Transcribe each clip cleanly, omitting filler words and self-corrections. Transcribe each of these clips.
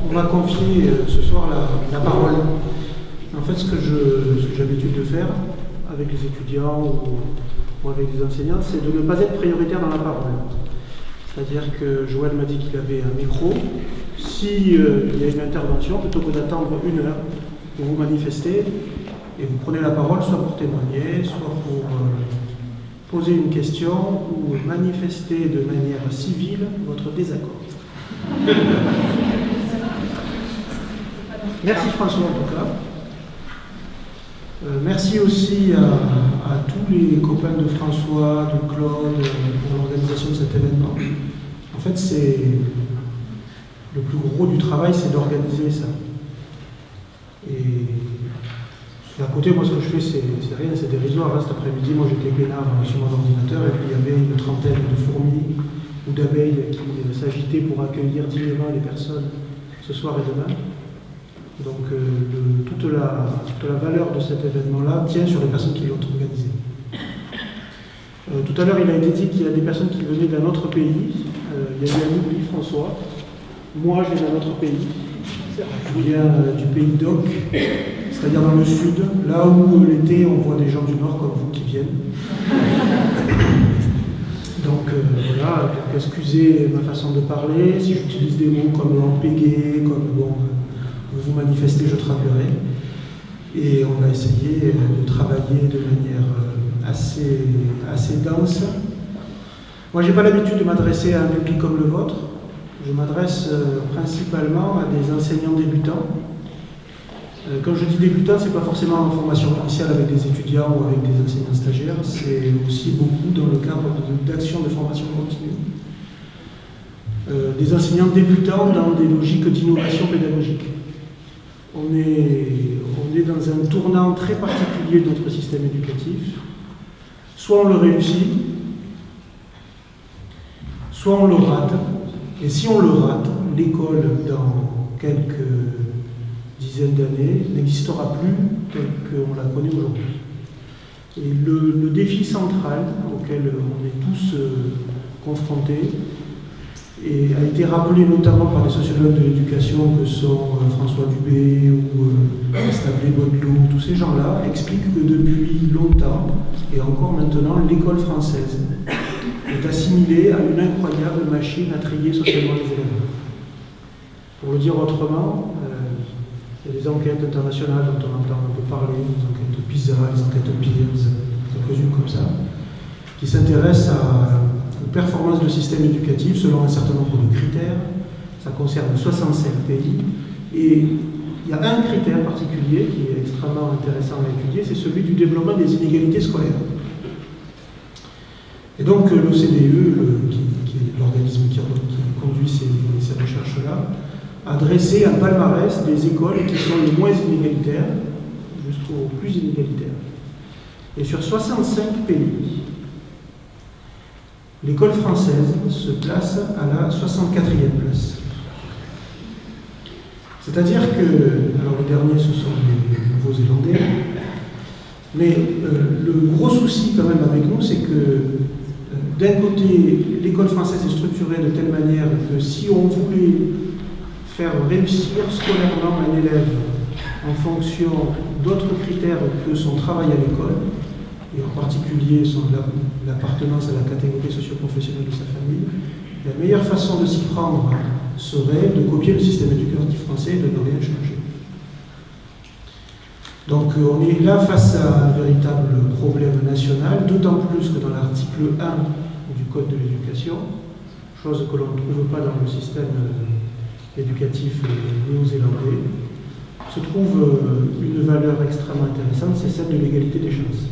On m'a confié ce soir la parole. En fait, ce que j'ai l'habitude de faire avec les étudiants ou avec les enseignants, c'est de ne pas être prioritaire dans la parole. C'est-à-dire que Joël m'a dit qu'il avait un micro. S'il y a une intervention, plutôt que d'attendre 1 heure, vous vous manifestez et vous prenez la parole, soit pour témoigner, soit pour poser une question ou manifester de manière civile votre désaccord. Merci François en tout cas. Merci aussi à tous les copains de François, de Claude, pour l'organisation de cet événement. En fait, c'est le plus gros du travail, c'est d'organiser ça. Et à côté, moi, ce que je fais, c'est rien, c'est dérisoire. Cet après-midi, moi, j'étais peinard sur mon ordinateur, et puis il y avait une trentaine de fourmis ou d'abeilles qui s'agitaient pour accueillir dignement les personnes ce soir et demain. Donc toute la valeur de cet événement-là tient sur les personnes qui l'ont organisé. Tout à l'heure, il a été dit qu'il y a des personnes qui venaient d'un autre pays. Il y a eu un oubli, François. Moi, je viens d'un autre pays. Je viens du pays d'Oc, c'est-à-dire dans le sud, là où l'été, on voit des gens du nord comme vous qui viennent. Donc voilà, excusez ma façon de parler. Si j'utilise des mots comme empégué, comme bon, vous manifestez, je travaillerai. Et on va essayer de travailler de manière assez dense. Moi, je n'ai pas l'habitude de m'adresser à un public comme le vôtre. Je m'adresse principalement à des enseignants débutants. Quand je dis débutants, ce n'est pas forcément en formation initiale avec des étudiants ou avec des enseignants stagiaires, c'est aussi beaucoup dans le cadre d'actions de formation continue. Des enseignants débutants dans des logiques d'innovation pédagogique. On est dans un tournant très particulier de notre système éducatif. Soit on le réussit, soit on le rate. Et si on le rate, l'école, dans quelques dizaines d'années, n'existera plus telle qu'on la connaît aujourd'hui. Et le défi central auquel on est tous confrontés, et a été rappelé notamment par des sociologues de l'éducation que sont François Dubé ou Establé Baudelot, tous ces gens-là expliquent que depuis longtemps, et encore maintenant, l'école française est assimilée à une incroyable machine à trier socialement les élèves. Pour le dire autrement, il y a des enquêtes internationales dont on entend un peu parler, les enquêtes de PISA, les enquêtes de Pearson, quelques-unes comme ça, qui s'intéressent aux performances de système éducatif selon un certain nombre de critères. Ça concerne 65 pays. Et il y a un critère particulier qui est extrêmement intéressant à étudier, c'est celui du développement des inégalités scolaires. Et donc l'OCDE, qui est l'organisme qui conduit ces recherches-là, a dressé un palmarès des écoles qui sont les moins inégalitaires jusqu'aux plus inégalitaires. Et sur 65 pays, l'école française se place à la 64e place. C'est-à-dire que, alors les derniers ce sont les Nouveaux-Zélandais, mais le gros souci quand même avec nous, c'est que d'un côté, l'école française est structurée de telle manière que si on voulait faire réussir scolairement un élève en fonction d'autres critères que son travail à l'école, et en particulier l'appartenance à la catégorie socio-professionnelle de sa famille, la meilleure façon de s'y prendre serait de copier le système éducatif français et de ne rien changer. Donc on est là face à un véritable problème national, d'autant plus que dans l'article 1 du Code de l'éducation, chose que l'on ne trouve pas dans le système éducatif néo-zélandais, se trouve une valeur extrêmement intéressante, c'est celle de l'égalité des chances.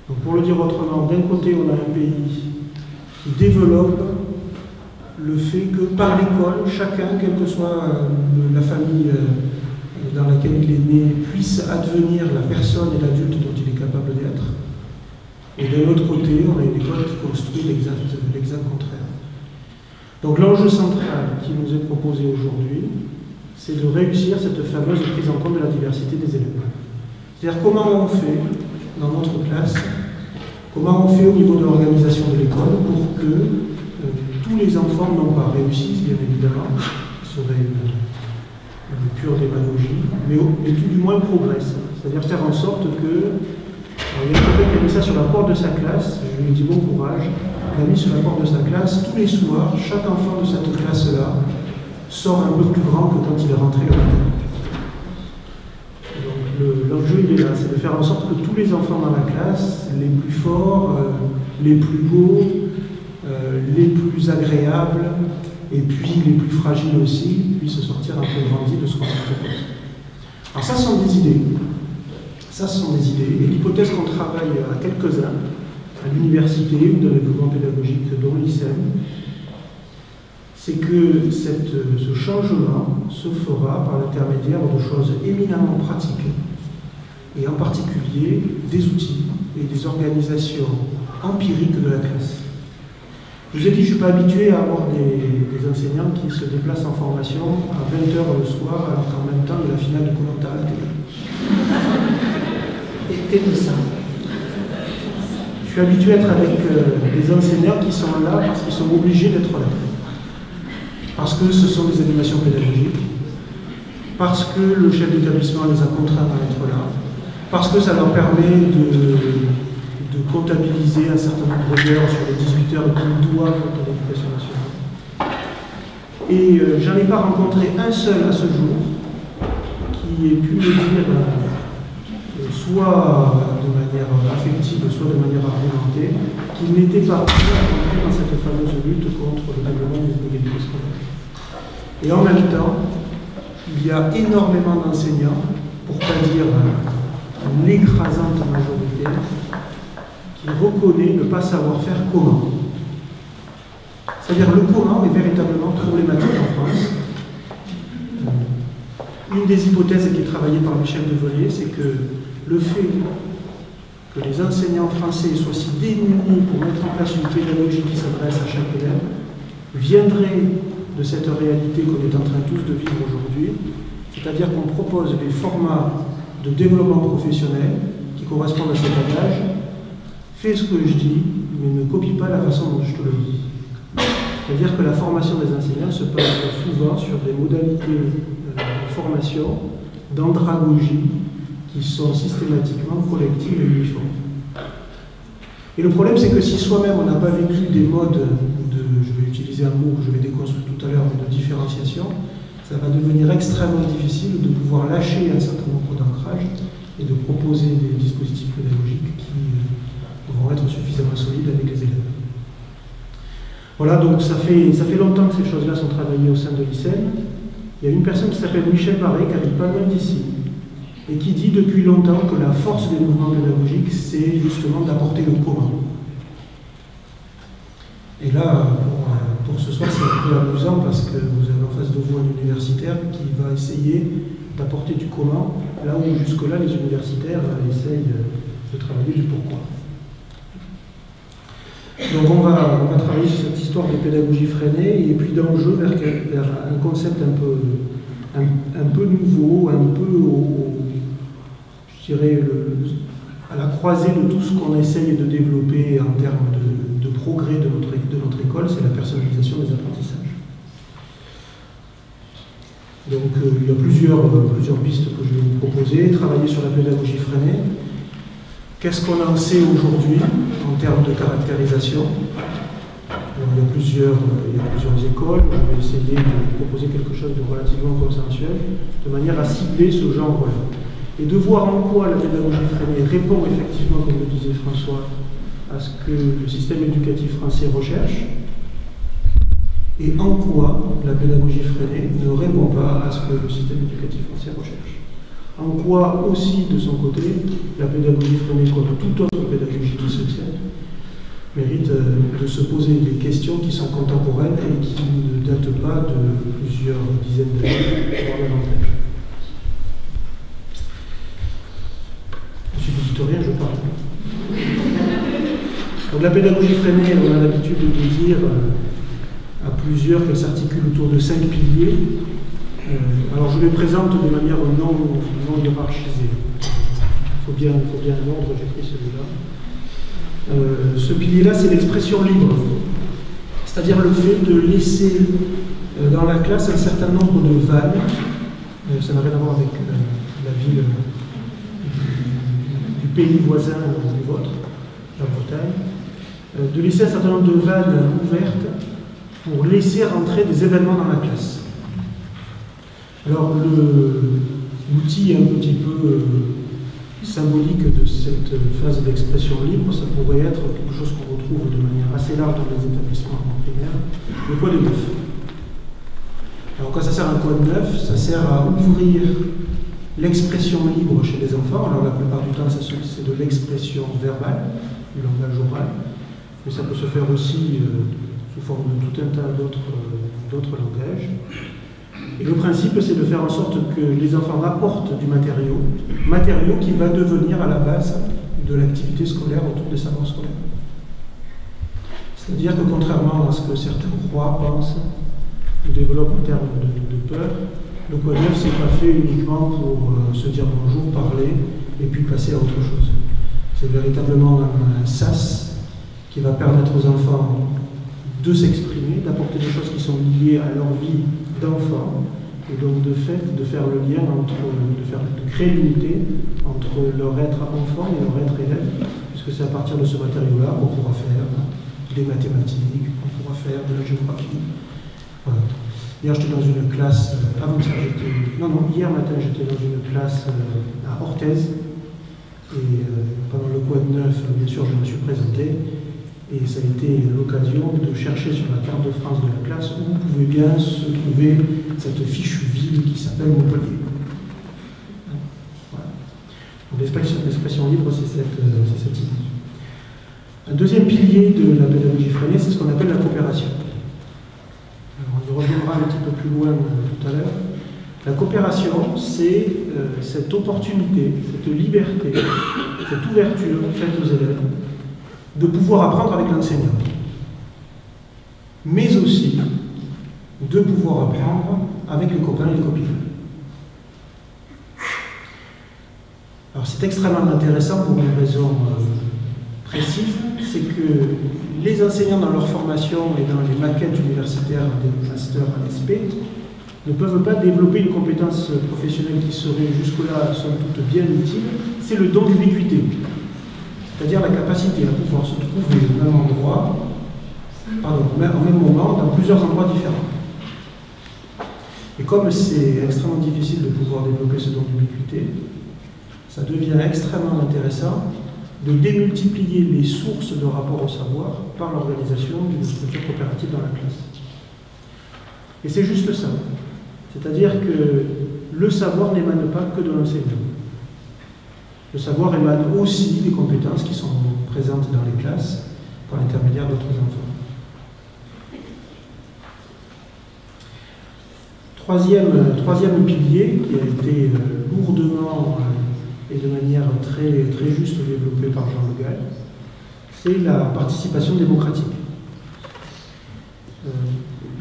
Donc pour le dire autrement, d'un côté on a un pays qui développe le fait que par l'école, chacun, quelle que soit la famille dans laquelle il est né, puisse advenir la personne et l'adulte dont il est capable d'être. Et d'un autre côté, on a une école qui construit l'exact contraire. Donc l'enjeu central qui nous est proposé aujourd'hui, c'est de réussir cette fameuse prise en compte de la diversité des élèves. C'est-à-dire comment on fait dans notre classe, comment on fait au niveau de l'organisation de l'école pour que Tous les enfants n'ont pas réussi, bien évidemment, ce serait une pure démagogie, mais tout du moins progresse. C'est-à-dire faire en sorte que... Alors, il y a quelqu'un qui a mis ça sur la porte de sa classe, je lui ai dit bon courage, il a mis sur la porte de sa classe, tous les soirs, chaque enfant de cette classe-là sort un peu plus grand que quand il est rentré le matin. Donc l'enjeu il est là, c'est de faire en sorte que tous les enfants dans la classe, les plus forts, les plus beaux, les plus agréables, et puis les plus fragiles aussi, puissent sortir un peu grandis de ce qu'on leur propose. Alors ça, ce sont des idées. Ça, ce sont des idées. Et l'hypothèse qu'on travaille à quelques-uns, à l'université ou dans les mouvements pédagogiques dont l'ICEM, c'est que ce changement se fera par l'intermédiaire de choses éminemment pratiques, et en particulier des outils et des organisations empiriques de la classe. Je vous ai dit, je ne suis pas habitué à avoir des enseignants qui se déplacent en formation à 20h le soir, alors qu'en même temps, il y a la finale de Koh-Lanta à la télé. Et tout ça. Je suis habitué à être avec des enseignants qui sont là parce qu'ils sont obligés d'être là. Parce que ce sont des animations pédagogiques, parce que le chef d'établissement les a contraints à être là, parce que ça leur permet de comptabiliser un certain nombre d'heures sur les 18 heures qu'ils doivent dans l'éducation nationale. Et j'en ai pas rencontré un seul à ce jour qui ait pu me dire, soit de manière affective, soit de manière argumentée, qu'il n'était pas rencontré dans cette fameuse lutte contre le développement des inégalités scolaires. Et en même temps, il y a énormément d'enseignants, pour ne pas dire l'écrasante majorité, qui reconnaît ne pas savoir faire comment. C'est-à-dire le comment est véritablement problématique en France. Une des hypothèses qui est travaillée par Michel Devollier, c'est que le fait que les enseignants français soient si démunis pour mettre en place une pédagogie qui s'adresse à chaque élève viendrait de cette réalité qu'on est en train tous de vivre aujourd'hui, c'est-à-dire qu'on propose des formats de développement professionnel qui correspondent à cet adage. Fais ce que je dis, mais ne copie pas la façon dont je te le dis. C'est-à-dire que la formation des enseignants se base souvent sur des modalités de formation, d'andragogie, qui sont systématiquement collectives et uniformes. Et le problème, c'est que si soi-même on n'a pas vécu des modes de, je vais utiliser un mot que je vais déconstruire tout à l'heure, mais de différenciation, ça va devenir extrêmement difficile de pouvoir lâcher un certain nombre d'ancrages et de proposer des dispositifs pédagogiques qui vont être suffisamment solides avec les élèves. Voilà, donc ça fait longtemps que ces choses-là sont travaillées au sein de l'ICEM. Il y a une personne qui s'appelle Michel Barré, qui habite pas loin d'ici, et qui dit depuis longtemps que la force des mouvements pédagogiques, c'est justement d'apporter le comment. Et là, pour ce soir, c'est un peu amusant parce que vous avez en face de vous un universitaire qui va essayer d'apporter du comment, là où jusque-là, les universitaires essayent de travailler du pourquoi. Donc on va travailler sur cette histoire de pédagogie freinée et puis d'enjeu vers un concept un peu nouveau, un peu je dirais à la croisée de tout ce qu'on essaye de développer en termes de progrès de notre école, c'est la personnalisation des apprentissages. Donc il y a plusieurs pistes que je vais vous proposer. Travailler sur la pédagogie freinée. Qu'est-ce qu'on en sait aujourd'hui en termes de caractérisation? Alors, il y a plusieurs écoles. Je vais essayer de proposer quelque chose de relativement consensuel, de manière à cibler ce genre-là. Et de voir en quoi la pédagogie freinée répond effectivement, comme le disait François, à ce que le système éducatif français recherche, et en quoi la pédagogie freinée ne répond pas à ce que le système éducatif français recherche. En quoi aussi, de son côté, la pédagogie freinée, comme toute autre pédagogie qui se tient, mérite de se poser des questions qui sont contemporaines et qui ne datent pas de plusieurs dizaines d'années, voire davantage. Monsieur l'historien, je parle. Donc la pédagogie freinée, on a l'habitude de dire à plusieurs qu'elle s'articule autour de 5 piliers. Alors je les présente de manière non hiérarchisée. Il faut bien l'ordre, j'ai pris celui-là. Ce pilier-là, c'est l'expression libre. C'est-à-dire le fait de laisser dans la classe un certain nombre de vannes, ça n'a rien à voir avec la ville du pays voisin du vôtre, la Bretagne, de laisser un certain nombre de vannes ouvertes pour laisser rentrer des événements dans la classe. Alors l'outil un petit peu symbolique de cette phase d'expression libre, ça pourrait être quelque chose qu'on retrouve de manière assez large dans les établissements primaires, le code neuf. Alors quand ça sert à un code neuf, ça sert à ouvrir l'expression libre chez les enfants. Alors la plupart du temps, c'est de l'expression verbale, du langage oral, mais ça peut se faire aussi sous forme de tout un tas d'autres langages. Et le principe, c'est de faire en sorte que les enfants apportent du matériau qui va devenir à la base de l'activité scolaire autour des savoirs scolaires. C'est-à-dire que contrairement à ce que certains croient, pensent, ou développent en termes de peur, le code neuf, c'est pas fait uniquement pour se dire bonjour, parler, et puis passer à autre chose. C'est véritablement un sas qui va permettre aux enfants de s'exprimer, d'apporter des choses qui sont liées à leur vie d'enfant, et donc de fait de faire le lien de créer l'unité entre leur être enfant et leur être élève, puisque c'est à partir de ce matériau-là qu'on pourra faire des mathématiques, qu'on pourra faire de la géographie. Voilà. Hier j'étais dans une classe, hier matin j'étais dans une classe à Orthez, et pendant le Quad 9, bien sûr je me suis présenté. Et ça a été l'occasion de chercher sur la carte de France de la classe où pouvait bien se trouver cette fichue ville qui s'appelle Montpellier. Voilà. Donc l'expression libre, c'est cette idée. Un deuxième pilier de la pédagogie freinée, c'est ce qu'on appelle la coopération. Alors on y reviendra un petit peu plus loin tout à l'heure. La coopération, c'est cette opportunité, cette liberté, cette ouverture faite aux élèves de pouvoir apprendre avec l'enseignant, mais aussi de pouvoir apprendre avec les copains et les copines. Alors c'est extrêmement intéressant pour une raison précise, c'est que les enseignants dans leur formation et dans les maquettes universitaires des masters à l'ESP ne peuvent pas développer une compétence professionnelle qui serait jusque-là somme toute bien utile, c'est le don d'ubiquité. C'est-à-dire la capacité à pouvoir se trouver au même endroit, au même moment, dans plusieurs endroits différents. Et comme c'est extrêmement difficile de pouvoir développer ce don d'ubiquité, ça devient extrêmement intéressant de démultiplier les sources de rapport au savoir par l'organisation d'une structure coopérative dans la classe. Et c'est juste ça. C'est-à-dire que le savoir n'émane pas que de l'enseignant. Le savoir émane aussi des compétences qui sont présentes dans les classes par l'intermédiaire d'autres enfants. Troisième pilier qui a été lourdement et de manière très juste développé par Jean Le Gall, c'est la participation démocratique.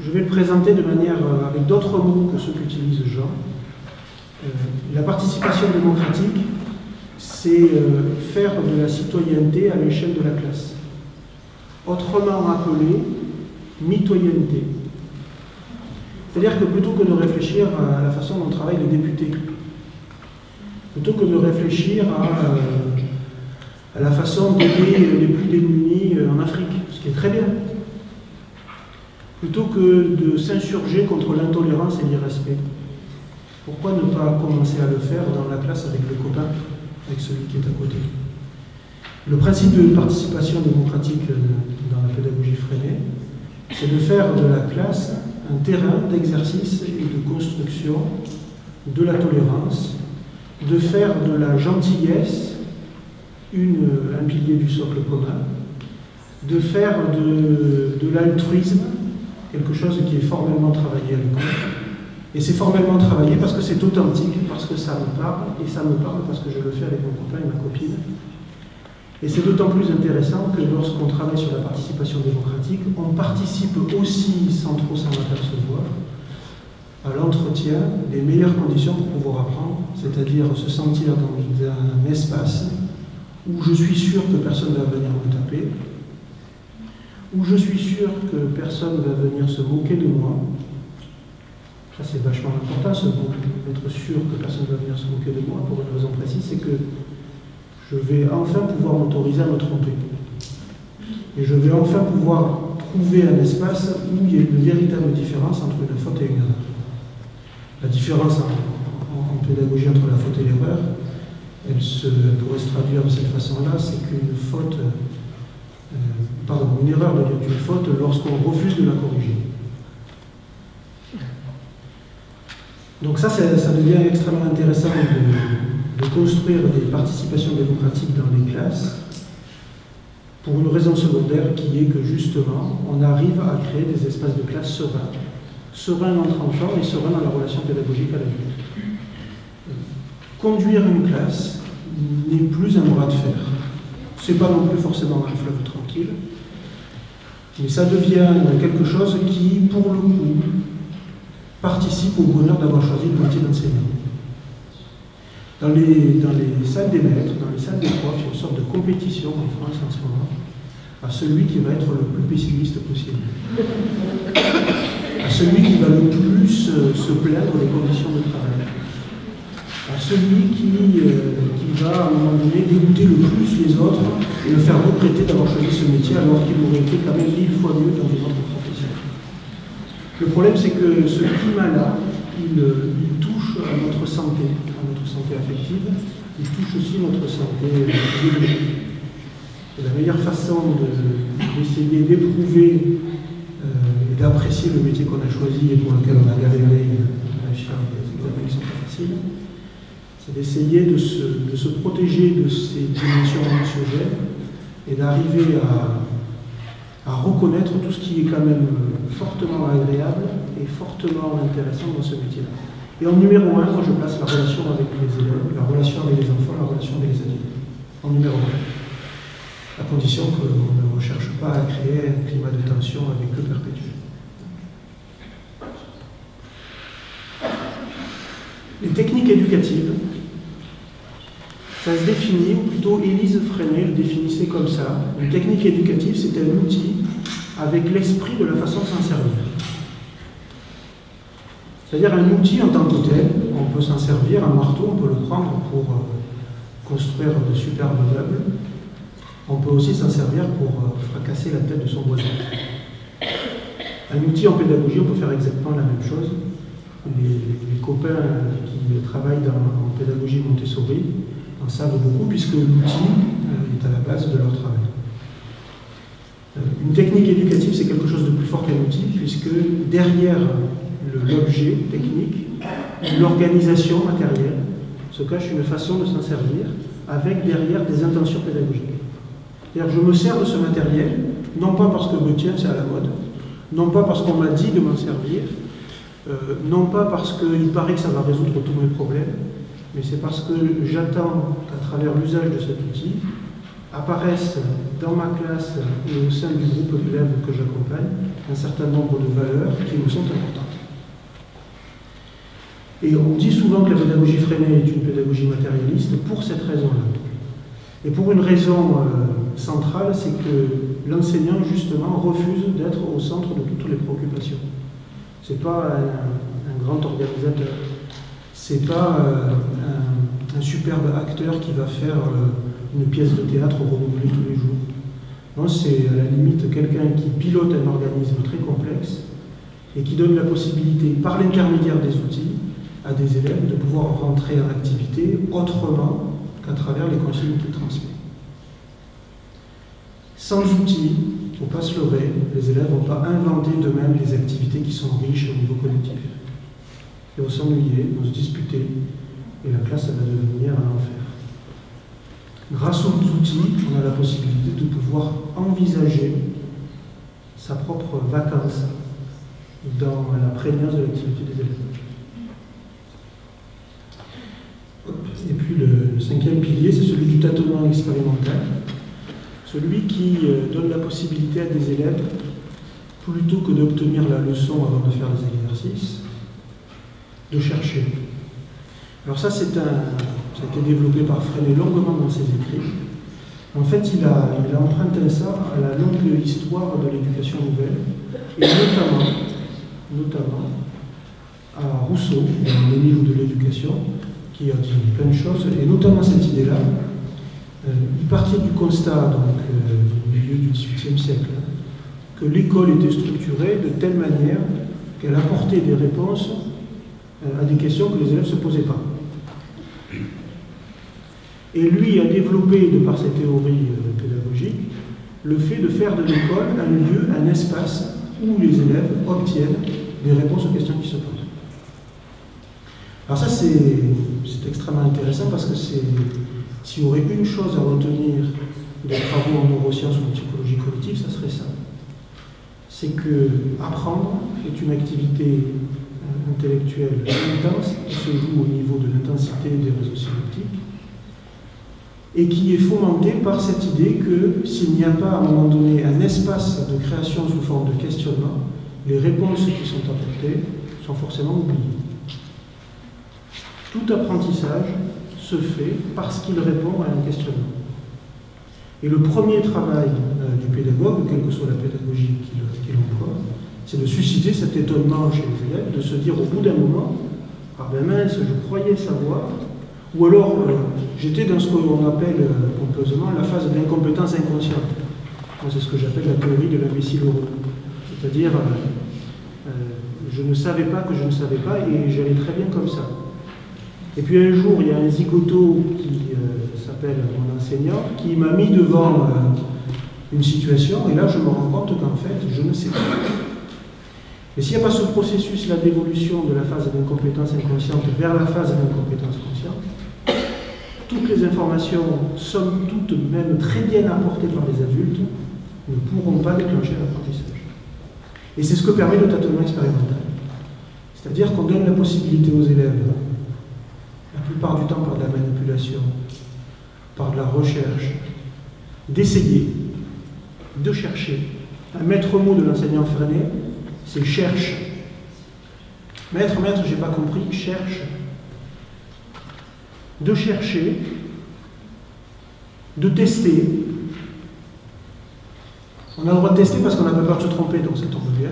Je vais le présenter de manière avec d'autres mots que ceux qu'utilise Jean. La participation démocratique, c'est faire de la citoyenneté à l'échelle de la classe. Autrement appelé, mitoyenneté. C'est-à-dire que plutôt que de réfléchir à la façon dont travaillent les députés, plutôt que de réfléchir à la façon d'aider les plus démunis en Afrique, ce qui est très bien, plutôt que de s'insurger contre l'intolérance et l'irrespect, pourquoi ne pas commencer à le faire dans la classe avec le copain, avec celui qui est à côté? Le principe de participation démocratique dans la pédagogie freinée, c'est de faire de la classe un terrain d'exercice et de construction de la tolérance, de faire de la gentillesse un pilier du socle commun, de faire de l'altruisme quelque chose qui est formellement travaillé à l'école. Et c'est formellement travaillé parce que c'est authentique, parce que ça me parle, et ça me parle parce que je le fais avec mon copain et ma copine. Et c'est d'autant plus intéressant que lorsqu'on travaille sur la participation démocratique, on participe aussi, sans trop s'en apercevoir, à l'entretien des meilleures conditions pour pouvoir apprendre, c'est-à-dire se sentir dans un espace où je suis sûr que personne ne va venir me taper, où je suis sûr que personne ne va venir se moquer de moi. Ça c'est vachement important, être sûr que personne ne va venir se moquer de moi, pour une raison précise, c'est que je vais enfin pouvoir m'autoriser à me tromper. Et je vais enfin pouvoir trouver un espace où il y a une véritable différence entre une faute et une erreur. La différence en pédagogie entre la faute et l'erreur, elle pourrait se traduire de cette façon-là, c'est qu'une faute, une erreur devient une faute lorsqu'on refuse de la corriger. Donc ça devient extrêmement intéressant de construire des participations démocratiques dans les classes pour une raison secondaire qui est que justement, on arrive à créer des espaces de classe sereins. Sereins entre enfants et sereins dans la relation pédagogique à l'adulte. Conduire une classe n'est plus un bras de fer. C'est pas non plus forcément un fleuve tranquille, mais ça devient quelque chose qui, pour le coup, participe au bonheur d'avoir choisi le métier d'enseignant. Dans les salles des maîtres, dans les salles des profs, il y a une sorte de compétition en France en ce moment, à celui qui va être le plus pessimiste possible. À celui qui va le plus se plaindre des conditions de travail. À celui qui va, à un moment donné, dégoûter le plus les autres et le faire regretter d'avoir choisi ce métier alors qu'il aurait été quand même 1000 fois mieux dans une autre profession. Le problème, c'est que ce climat-là, il touche à notre santé affective, il touche aussi notre santé biologique. Et la meilleure façon d'essayer d'éprouver et d'apprécier le métier qu'on a choisi et pour lequel on a galéré, on a réussi à des examens qui sont pas faciles, c'est d'essayer de se protéger de ces dimensions anxiogènes et d'arriver à reconnaître tout ce qui est quand même fortement agréable et fortement intéressant dans ce métier-là. Et en numéro 1, moi je place la relation avec les élèves, la relation avec les enfants, la relation avec les adultes. En numéro 1. À condition qu'on ne recherche pas à créer un climat de tension avec eux perpétuel. Les techniques éducatives, ça se définit, ou plutôt Élise Freinet le définissait comme ça. Une technique éducative, c'est un outil avec l'esprit de la façon de s'en servir. C'est-à-dire un outil en tant que tel, on peut s'en servir, un marteau, on peut le prendre pour construire de superbes meubles. On peut aussi s'en servir pour fracasser la tête de son voisin. Un outil en pédagogie, on peut faire exactement la même chose. Les copains qui travaillent en pédagogie Montessori en savent beaucoup puisque l'outil est à la base de leur travail. Une technique éducative, c'est quelque chose de plus fort qu'un outil puisque derrière l'objet technique, l'organisation matérielle, se cache une façon de s'en servir avec derrière des intentions pédagogiques. C'est-à-dire que je me sers de ce matériel, non pas parce que tiens, c'est à la mode, non pas parce qu'on m'a dit de m'en servir, non pas parce qu'il paraît que ça va résoudre tous mes problèmes, mais c'est parce que j'attends qu'à travers l'usage de cet outil, apparaissent dans ma classe et au sein du groupe d'élèves que j'accompagne un certain nombre de valeurs qui me sont importantes. Et on dit souvent que la pédagogie Freinet est une pédagogie matérialiste pour cette raison-là. Et pour une raison centrale, c'est que l'enseignant, justement, refuse d'être au centre de toutes les préoccupations. Ce n'est pas un grand organisateur, ce n'est pas un superbe acteur qui va faire une pièce de théâtre renouvelée tous les jours. Non, c'est à la limite quelqu'un qui pilote un organisme très complexe et qui donne la possibilité, par l'intermédiaire des outils, à des élèves de pouvoir rentrer en activité autrement qu'à travers les consignes qu'il transmet. Sans outils, il ne faut pas se leurrer, les élèves ne vont pas inventer d'eux-mêmes des activités qui sont riches au niveau cognitif. Ils vont s'ennuyer, ils vont se disputer, et la classe va devenir un enfer. Grâce aux outils, on a la possibilité de pouvoir envisager sa propre vacance dans la prégnance de l'activité des élèves. Et puis le cinquième pilier, c'est celui du tâtonnement expérimental. Celui qui donne la possibilité à des élèves, plutôt que d'obtenir la leçon avant de faire les exercices, de chercher. Alors ça, ça a été développé par Freinet longuement dans ses écrits. En fait, il a emprunté ça à la longue histoire de l'éducation nouvelle, et notamment à Rousseau, dans l'Émile de l'éducation, qui a dit plein de choses, et notamment cette idée-là. Il partait du constat, donc, au milieu du XVIIIe siècle, que l'école était structurée de telle manière qu'elle apportait des réponses à des questions que les élèves ne se posaient pas. Et lui a développé, de par ses théories pédagogiques, le fait de faire de l'école un lieu, un espace où les élèves obtiennent des réponses aux questions qui se posent. Alors ça, c'est extrêmement intéressant parce que s'il y aurait une chose à retenir des travaux en neurosciences ou en psychologie cognitive, ça serait ça. C'est que apprendre est une activité intellectuelle intense qui se joue au niveau de l'intensité des réseaux synaptiques et qui est fomentée par cette idée que s'il n'y a pas à un moment donné un espace de création sous forme de questionnement, les réponses qui sont apportées sont forcément oubliées. Tout apprentissage se fait parce qu'il répond à un questionnement. Et le premier travail du pédagogue, quelle que soit la pédagogie qu'il emploie, c'est de susciter cet étonnement chez les élèves, de se dire au bout d'un moment, ah ben mince, je croyais savoir, ou alors j'étais dans ce qu'on appelle pompeusement la phase d'incompétence inconsciente. C'est ce que j'appelle la théorie de l'imbécile heureux. C'est-à-dire, je ne savais pas que je ne savais pas et j'allais très bien comme ça. Et puis un jour, il y a un zigoto qui s'appelle mon enseignant, qui m'a mis devant une situation, et là je me rends compte qu'en fait, je ne sais pas. Et s'il n'y a pas ce processus-là d'évolution de la phase d'incompétence inconsciente vers la phase d'incompétence consciente, toutes les informations, somme toute même très bien apportées par les adultes, ne pourront pas déclencher l'apprentissage. Et c'est ce que permet le tâtonnement expérimental. C'est-à-dire qu'on donne la possibilité aux élèves, la plupart du temps par de la manipulation, par de la recherche, d'essayer, de chercher. Un maître mot de l'enseignant Freinet, c'est cherche. Maître, j'ai pas compris, cherche. De chercher, de tester. On a le droit de tester parce qu'on n'a pas peur de se tromper, donc ça tombe bien.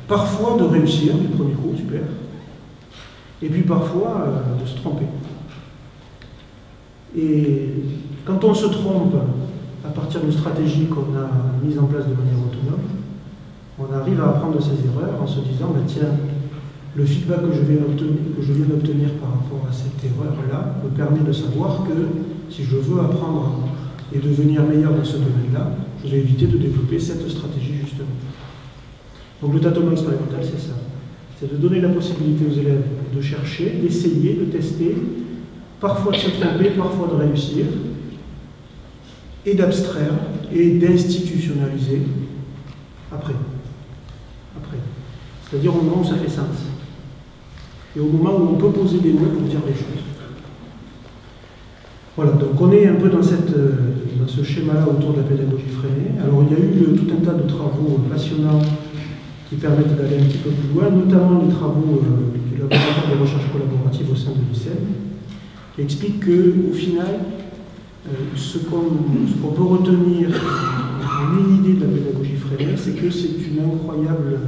Parfois de réussir du premier coup, super. Et puis parfois de se tromper. Et quand on se trompe à partir d'une stratégie qu'on a mise en place de manière autonome, on arrive à apprendre de ses erreurs en se disant, ben tiens, le feedback que je viens d'obtenir par rapport à cette erreur-là me permet de savoir que si je veux apprendre et devenir meilleur dans ce domaine-là, je vais éviter de développer cette stratégie justement. Donc le tâtonnement expérimental, c'est ça. C'est de donner la possibilité aux élèves de chercher, d'essayer, de tester, parfois de se tromper, parfois de réussir, et d'abstraire et d'institutionnaliser après. C'est-à-dire au moment où ça fait sens. Et au moment où on peut poser des mots pour dire les choses. Voilà, donc on est un peu dans ce schéma-là autour de la pédagogie Freinet. Alors il y a eu tout un tas de travaux passionnants qui permettent d'aller un petit peu plus loin, notamment les travaux du laboratoire de recherche collaborative au sein de l'ICEM, qui expliquent qu'au final, ce qu'on peut retenir en une idée de la pédagogie Freinet, c'est que c'est une incroyable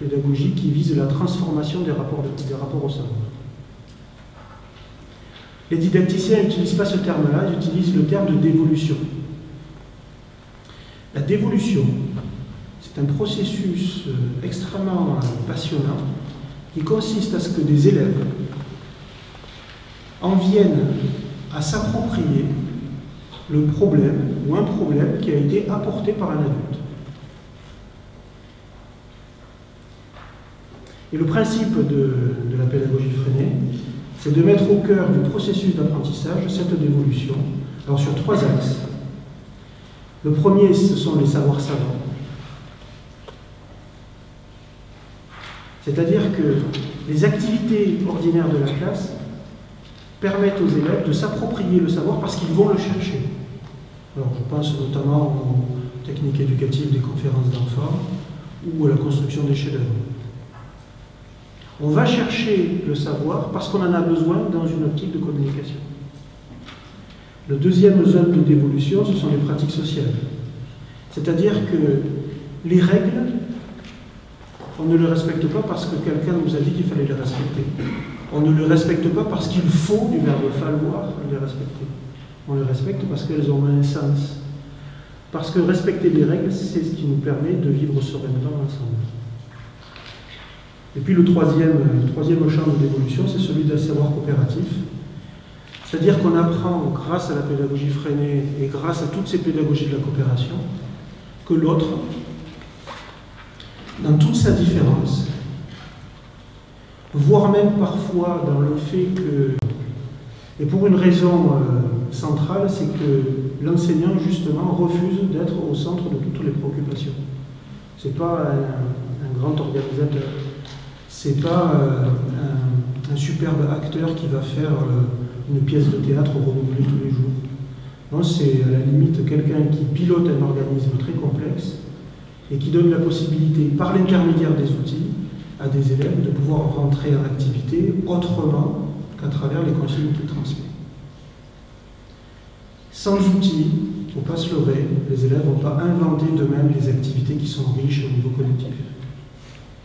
pédagogie qui vise la transformation des rapports au savoir. Les didacticiens n'utilisent pas ce terme-là, ils utilisent le terme de dévolution. La dévolution, c'est un processus extrêmement passionnant qui consiste à ce que des élèves en viennent à s'approprier le problème ou un problème qui a été apporté par un adulte. Et le principe de la pédagogie Freinet, c'est de mettre au cœur du processus d'apprentissage cette dévolution, alors sur 3 axes. Le premier, ce sont les savoirs savants. C'est-à-dire que les activités ordinaires de la classe permettent aux élèves de s'approprier le savoir parce qu'ils vont le chercher. Alors, je pense notamment aux techniques éducatives des conférences d'enfants ou à la construction des chefs-d'œuvre. On va chercher le savoir parce qu'on en a besoin dans une optique de communication. La deuxième zone de dévolution, ce sont les pratiques sociales. C'est-à-dire que les règles, on ne les respecte pas parce que quelqu'un nous a dit qu'il fallait les respecter. On ne les respecte pas parce qu'il faut, du verbe falloir, les respecter. On les respecte parce qu'elles ont un sens. Parce que respecter les règles, c'est ce qui nous permet de vivre sereinement ensemble. Et puis le troisième champ de dévolution, c'est celui d'un savoir coopératif. C'est-à-dire qu'on apprend, grâce à la pédagogie freinée et grâce à toutes ces pédagogies de la coopération, que l'autre, dans toute sa différence, voire même parfois dans le fait que, et pour une raison centrale, c'est que l'enseignant, justement, refuse d'être au centre de toutes les préoccupations. Ce n'est pas un grand organisateur, ce n'est pas un superbe acteur qui va faire une pièce de théâtre renouvelée tous les jours. Non, c'est à la limite quelqu'un qui pilote un organisme très complexe et qui donne la possibilité, par l'intermédiaire des outils, à des élèves de pouvoir rentrer en activité autrement qu'à travers les consignes qu'il transmet. Sans outils, il ne faut pas se leurrer, les élèves ne vont pas inventer d'eux-mêmes des activités qui sont riches au niveau collectif.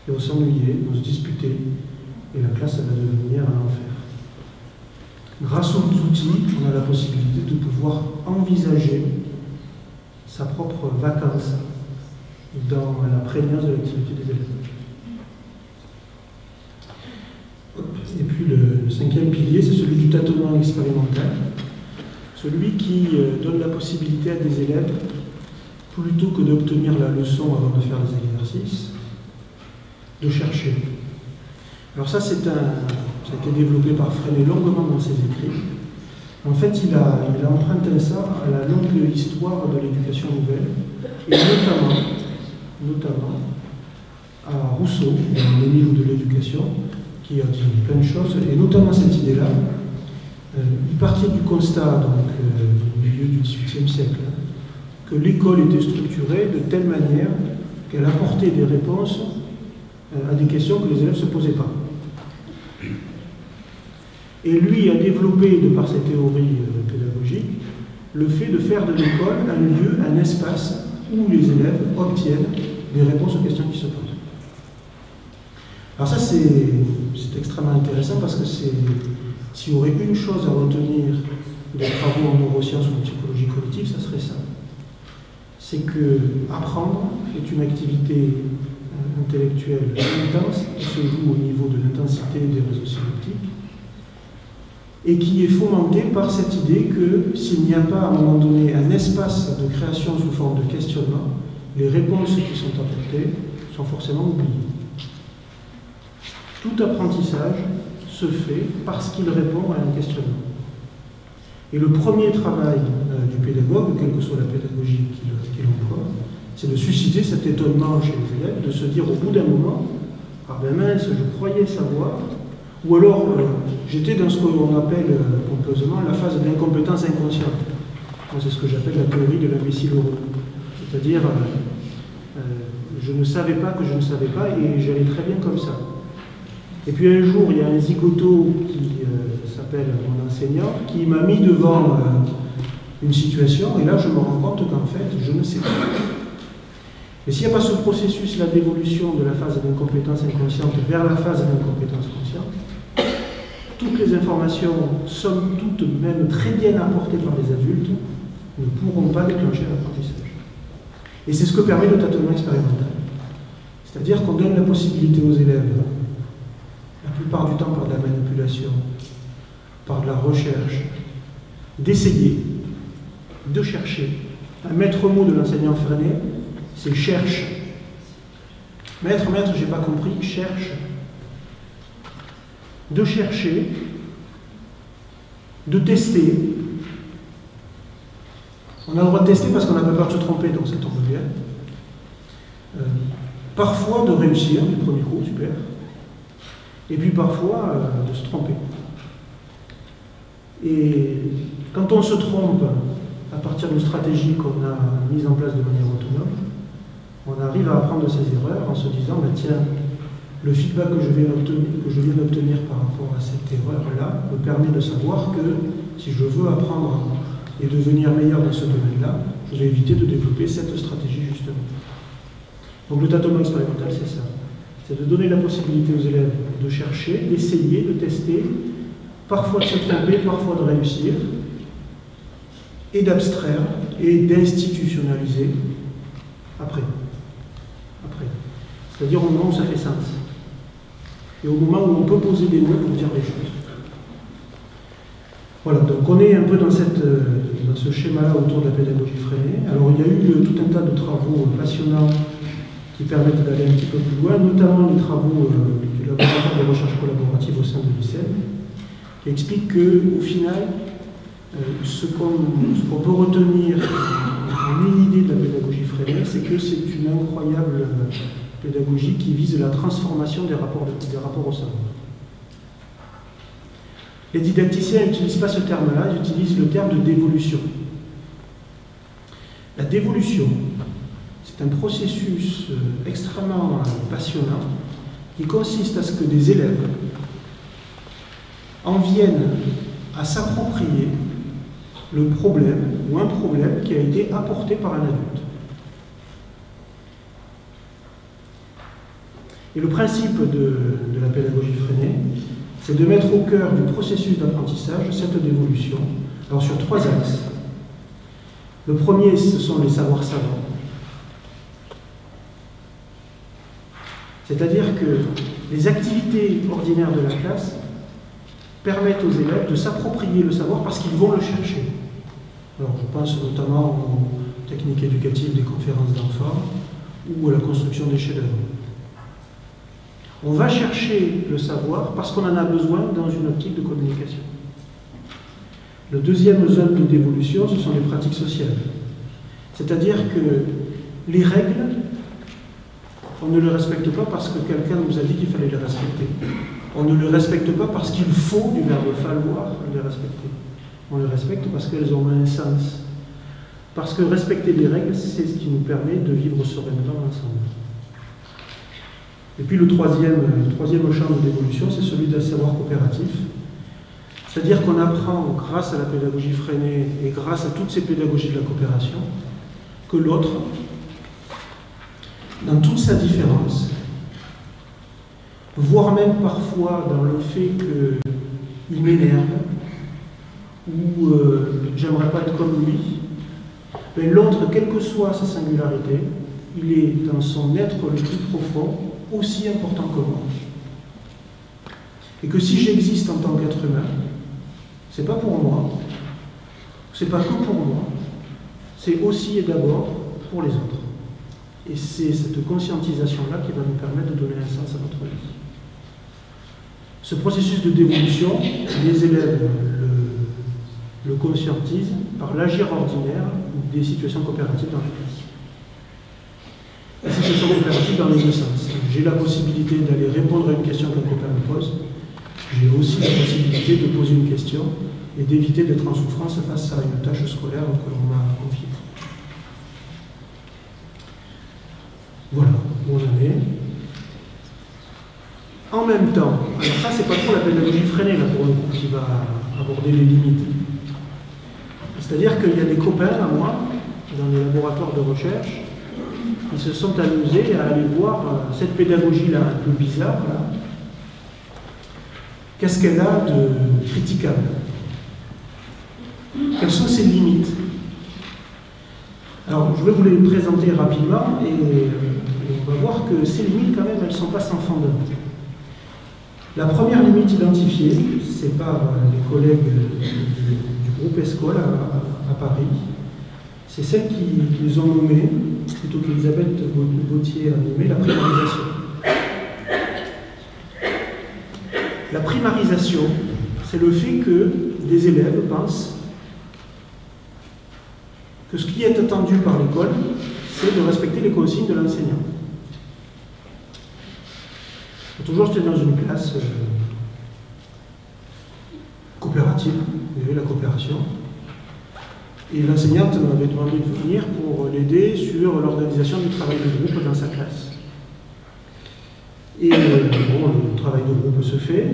Ils vont s'ennuyer, ils vont se disputer, et la classe, elle va devenir un enfer. Grâce aux outils, on a la possibilité de pouvoir envisager sa propre vacance dans la prégnance de l'activité des élèves. Et puis le cinquième pilier, c'est celui du tâtonnement expérimental, celui qui donne la possibilité à des élèves, plutôt que d'obtenir la leçon avant de faire les exercices, de chercher. Alors ça a été développé par Freinet longuement dans ses écrits. En fait, il a emprunté ça à la longue histoire de l'éducation nouvelle, et notamment à Rousseau, dans les livres de l'éducation, qui a dit plein de choses, et notamment cette idée-là. Il partait du constat, donc, au milieu du XVIIIe siècle, que l'école était structurée de telle manière qu'elle apportait des réponses à des questions que les élèves ne se posaient pas. Et lui a développé, de par ses théories pédagogiques, le fait de faire de l'école un lieu, un espace où les élèves obtiennent des réponses aux questions qui se posent. Alors ça, c'est extrêmement intéressant parce que s'il y aurait une chose à retenir des travaux en neurosciences ou en psychologie cognitive, ça serait ça. C'est que apprendre est une activité intellectuelle intense qui se joue au niveau de l'intensité des réseaux synaptiques et qui est fomentée par cette idée que s'il n'y a pas à un moment donné un espace de création sous forme de questionnement, les réponses qui sont apportées sont forcément oubliées. Tout apprentissage se fait parce qu'il répond à un questionnement. Et le premier travail du pédagogue, quelle que soit la pédagogie qu'il emploie, c'est de susciter cet étonnement chez les élèves, de se dire au bout d'un moment, ah ben mince, je croyais savoir, ou alors j'étais dans ce qu'on appelle pompeusement la phase d'incompétence inconsciente. C'est ce que j'appelle la théorie de l'imbécile heureux. C'est-à-dire, je ne savais pas que je ne savais pas et j'allais très bien comme ça. Et puis un jour, il y a un zigoto qui s'appelle mon enseignant, qui m'a mis devant une situation, et là je me rends compte qu'en fait, je ne sais pas. Et s'il n'y a pas ce processus-là d'évolution de la phase d'incompétence inconsciente vers la phase d'incompétence consciente, toutes les informations, somme toute même très bien apportées par les adultes, ne pourront pas déclencher l'apprentissage. Et c'est ce que permet le tâtonnement expérimental. C'est-à-dire qu'on donne la possibilité aux élèves, la plupart du temps par de la manipulation, par de la recherche, d'essayer, de chercher. Un maître mot de l'enseignant Freinet, c'est cherche. Maître, j'ai pas compris, cherche. De chercher, de tester. On a le droit de tester parce qu'on n'a pas peur de se tromper, donc ça tombe bien. Parfois de réussir du premier coup, super. Et puis parfois de se tromper. Et quand on se trompe à partir d'une stratégie qu'on a mise en place de manière autonome, on arrive à apprendre de ses erreurs en se disant, ben tiens, le feedback que je viens d'obtenir par rapport à cette erreur-là me permet de savoir que si je veux apprendre et devenir meilleur dans ce domaine-là, je vais éviter de développer cette stratégie justement. Donc le tâtonnement expérimental, c'est ça. C'est de donner la possibilité aux élèves de chercher, d'essayer, de tester, parfois de se tromper, parfois de réussir, et d'abstraire et d'institutionnaliser après. C'est-à-dire au moment où ça fait sens. Et au moment où on peut poser des mots pour dire les choses. Voilà, donc on est un peu dans ce schéma-là autour de la pédagogie freinée. Alors il y a eu tout un tas de travaux passionnants qui permettent d'aller un petit peu plus loin, notamment les travaux du laboratoire de recherche collaborative au sein de l'ICEM, qui expliquent qu'au final, ce qu'on peut retenir en une idée de la pédagogie freinée, c'est que c'est une incroyable pédagogie qui vise la transformation des rapports au savoir. Les didacticiens n'utilisent pas ce terme-là, ils utilisent le terme de dévolution. La dévolution, c'est un processus extrêmement passionnant qui consiste à ce que des élèves en viennent à s'approprier le problème ou un problème qui a été apporté par un adulte. Et le principe de la pédagogie freinée, c'est de mettre au cœur du processus d'apprentissage cette dévolution, alors sur 3 axes. Le premier, ce sont les savoirs savants. C'est-à-dire que les activités ordinaires de la classe permettent aux élèves de s'approprier le savoir parce qu'ils vont le chercher. Alors, je pense notamment aux techniques éducatives des conférences d'enfants ou à la construction des chefs-d'œuvre. On va chercher le savoir parce qu'on en a besoin dans une optique de communication. La deuxième zone de dévolution, ce sont les pratiques sociales. C'est-à-dire que les règles, on ne les respecte pas parce que quelqu'un nous a dit qu'il fallait les respecter. On ne les respecte pas parce qu'il faut, du verbe falloir, les respecter. On les respecte parce qu'elles ont un sens. Parce que respecter les règles, c'est ce qui nous permet de vivre sereinement ensemble. Et puis le troisième champ de dévolution, c'est celui d'un savoir coopératif. C'est-à-dire qu'on apprend, grâce à la pédagogie freinée et grâce à toutes ces pédagogies de la coopération, que l'autre, dans toute sa différence, voire même parfois dans le fait qu'il m'énerve, ou j'aimerais pas être comme lui, mais l'autre, quelle que soit sa singularité, il est dans son être le plus profond, aussi important que moi. Et que si j'existe en tant qu'être humain, c'est pas pour moi, c'est pas que pour moi, c'est aussi et d'abord pour les autres. Et c'est cette conscientisation-là qui va nous permettre de donner un sens à notre vie. Ce processus de dévolution, les élèves le conscientisent par l'agir ordinaire des situations coopératives dans la classe. Et situations coopératives dans les deux sens. J'ai la possibilité d'aller répondre à une question qu'un copain me pose. J'ai aussi la possibilité de poser une question et d'éviter d'être en souffrance face à une tâche scolaire que l'on m'a confiée. Voilà, où on en est. En même temps, alors ça c'est pas trop la pédagogie freinée là pour le coup qui va aborder les limites. C'est-à-dire qu'il y a des copains à moi, dans les laboratoires de recherche, qui se sont amusés à aller voir cette pédagogie-là, un peu bizarre, là. Qu'est-ce qu'elle a de critiquable? Quelles sont ses limites? Alors, je vais vous les présenter rapidement et on va voir que ces limites, quand même, elles ne sont pas sans fondement. La première limite identifiée, c'est par les collègues du groupe ESCOL à Paris, c'est celle qu'ils ont nommée, plutôt qu'Elisabeth Gauthier a nommé, la primarisation. La primarisation, c'est le fait que des élèves pensent que ce qui est attendu par l'école, c'est de respecter les consignes de l'enseignant. Toujours, j'étais dans une classe coopérative, vous voyez la coopération, et l'enseignante m'avait demandé de venir pour l'aider sur l'organisation du travail de groupe dans sa classe. Et bon, le travail de groupe se fait.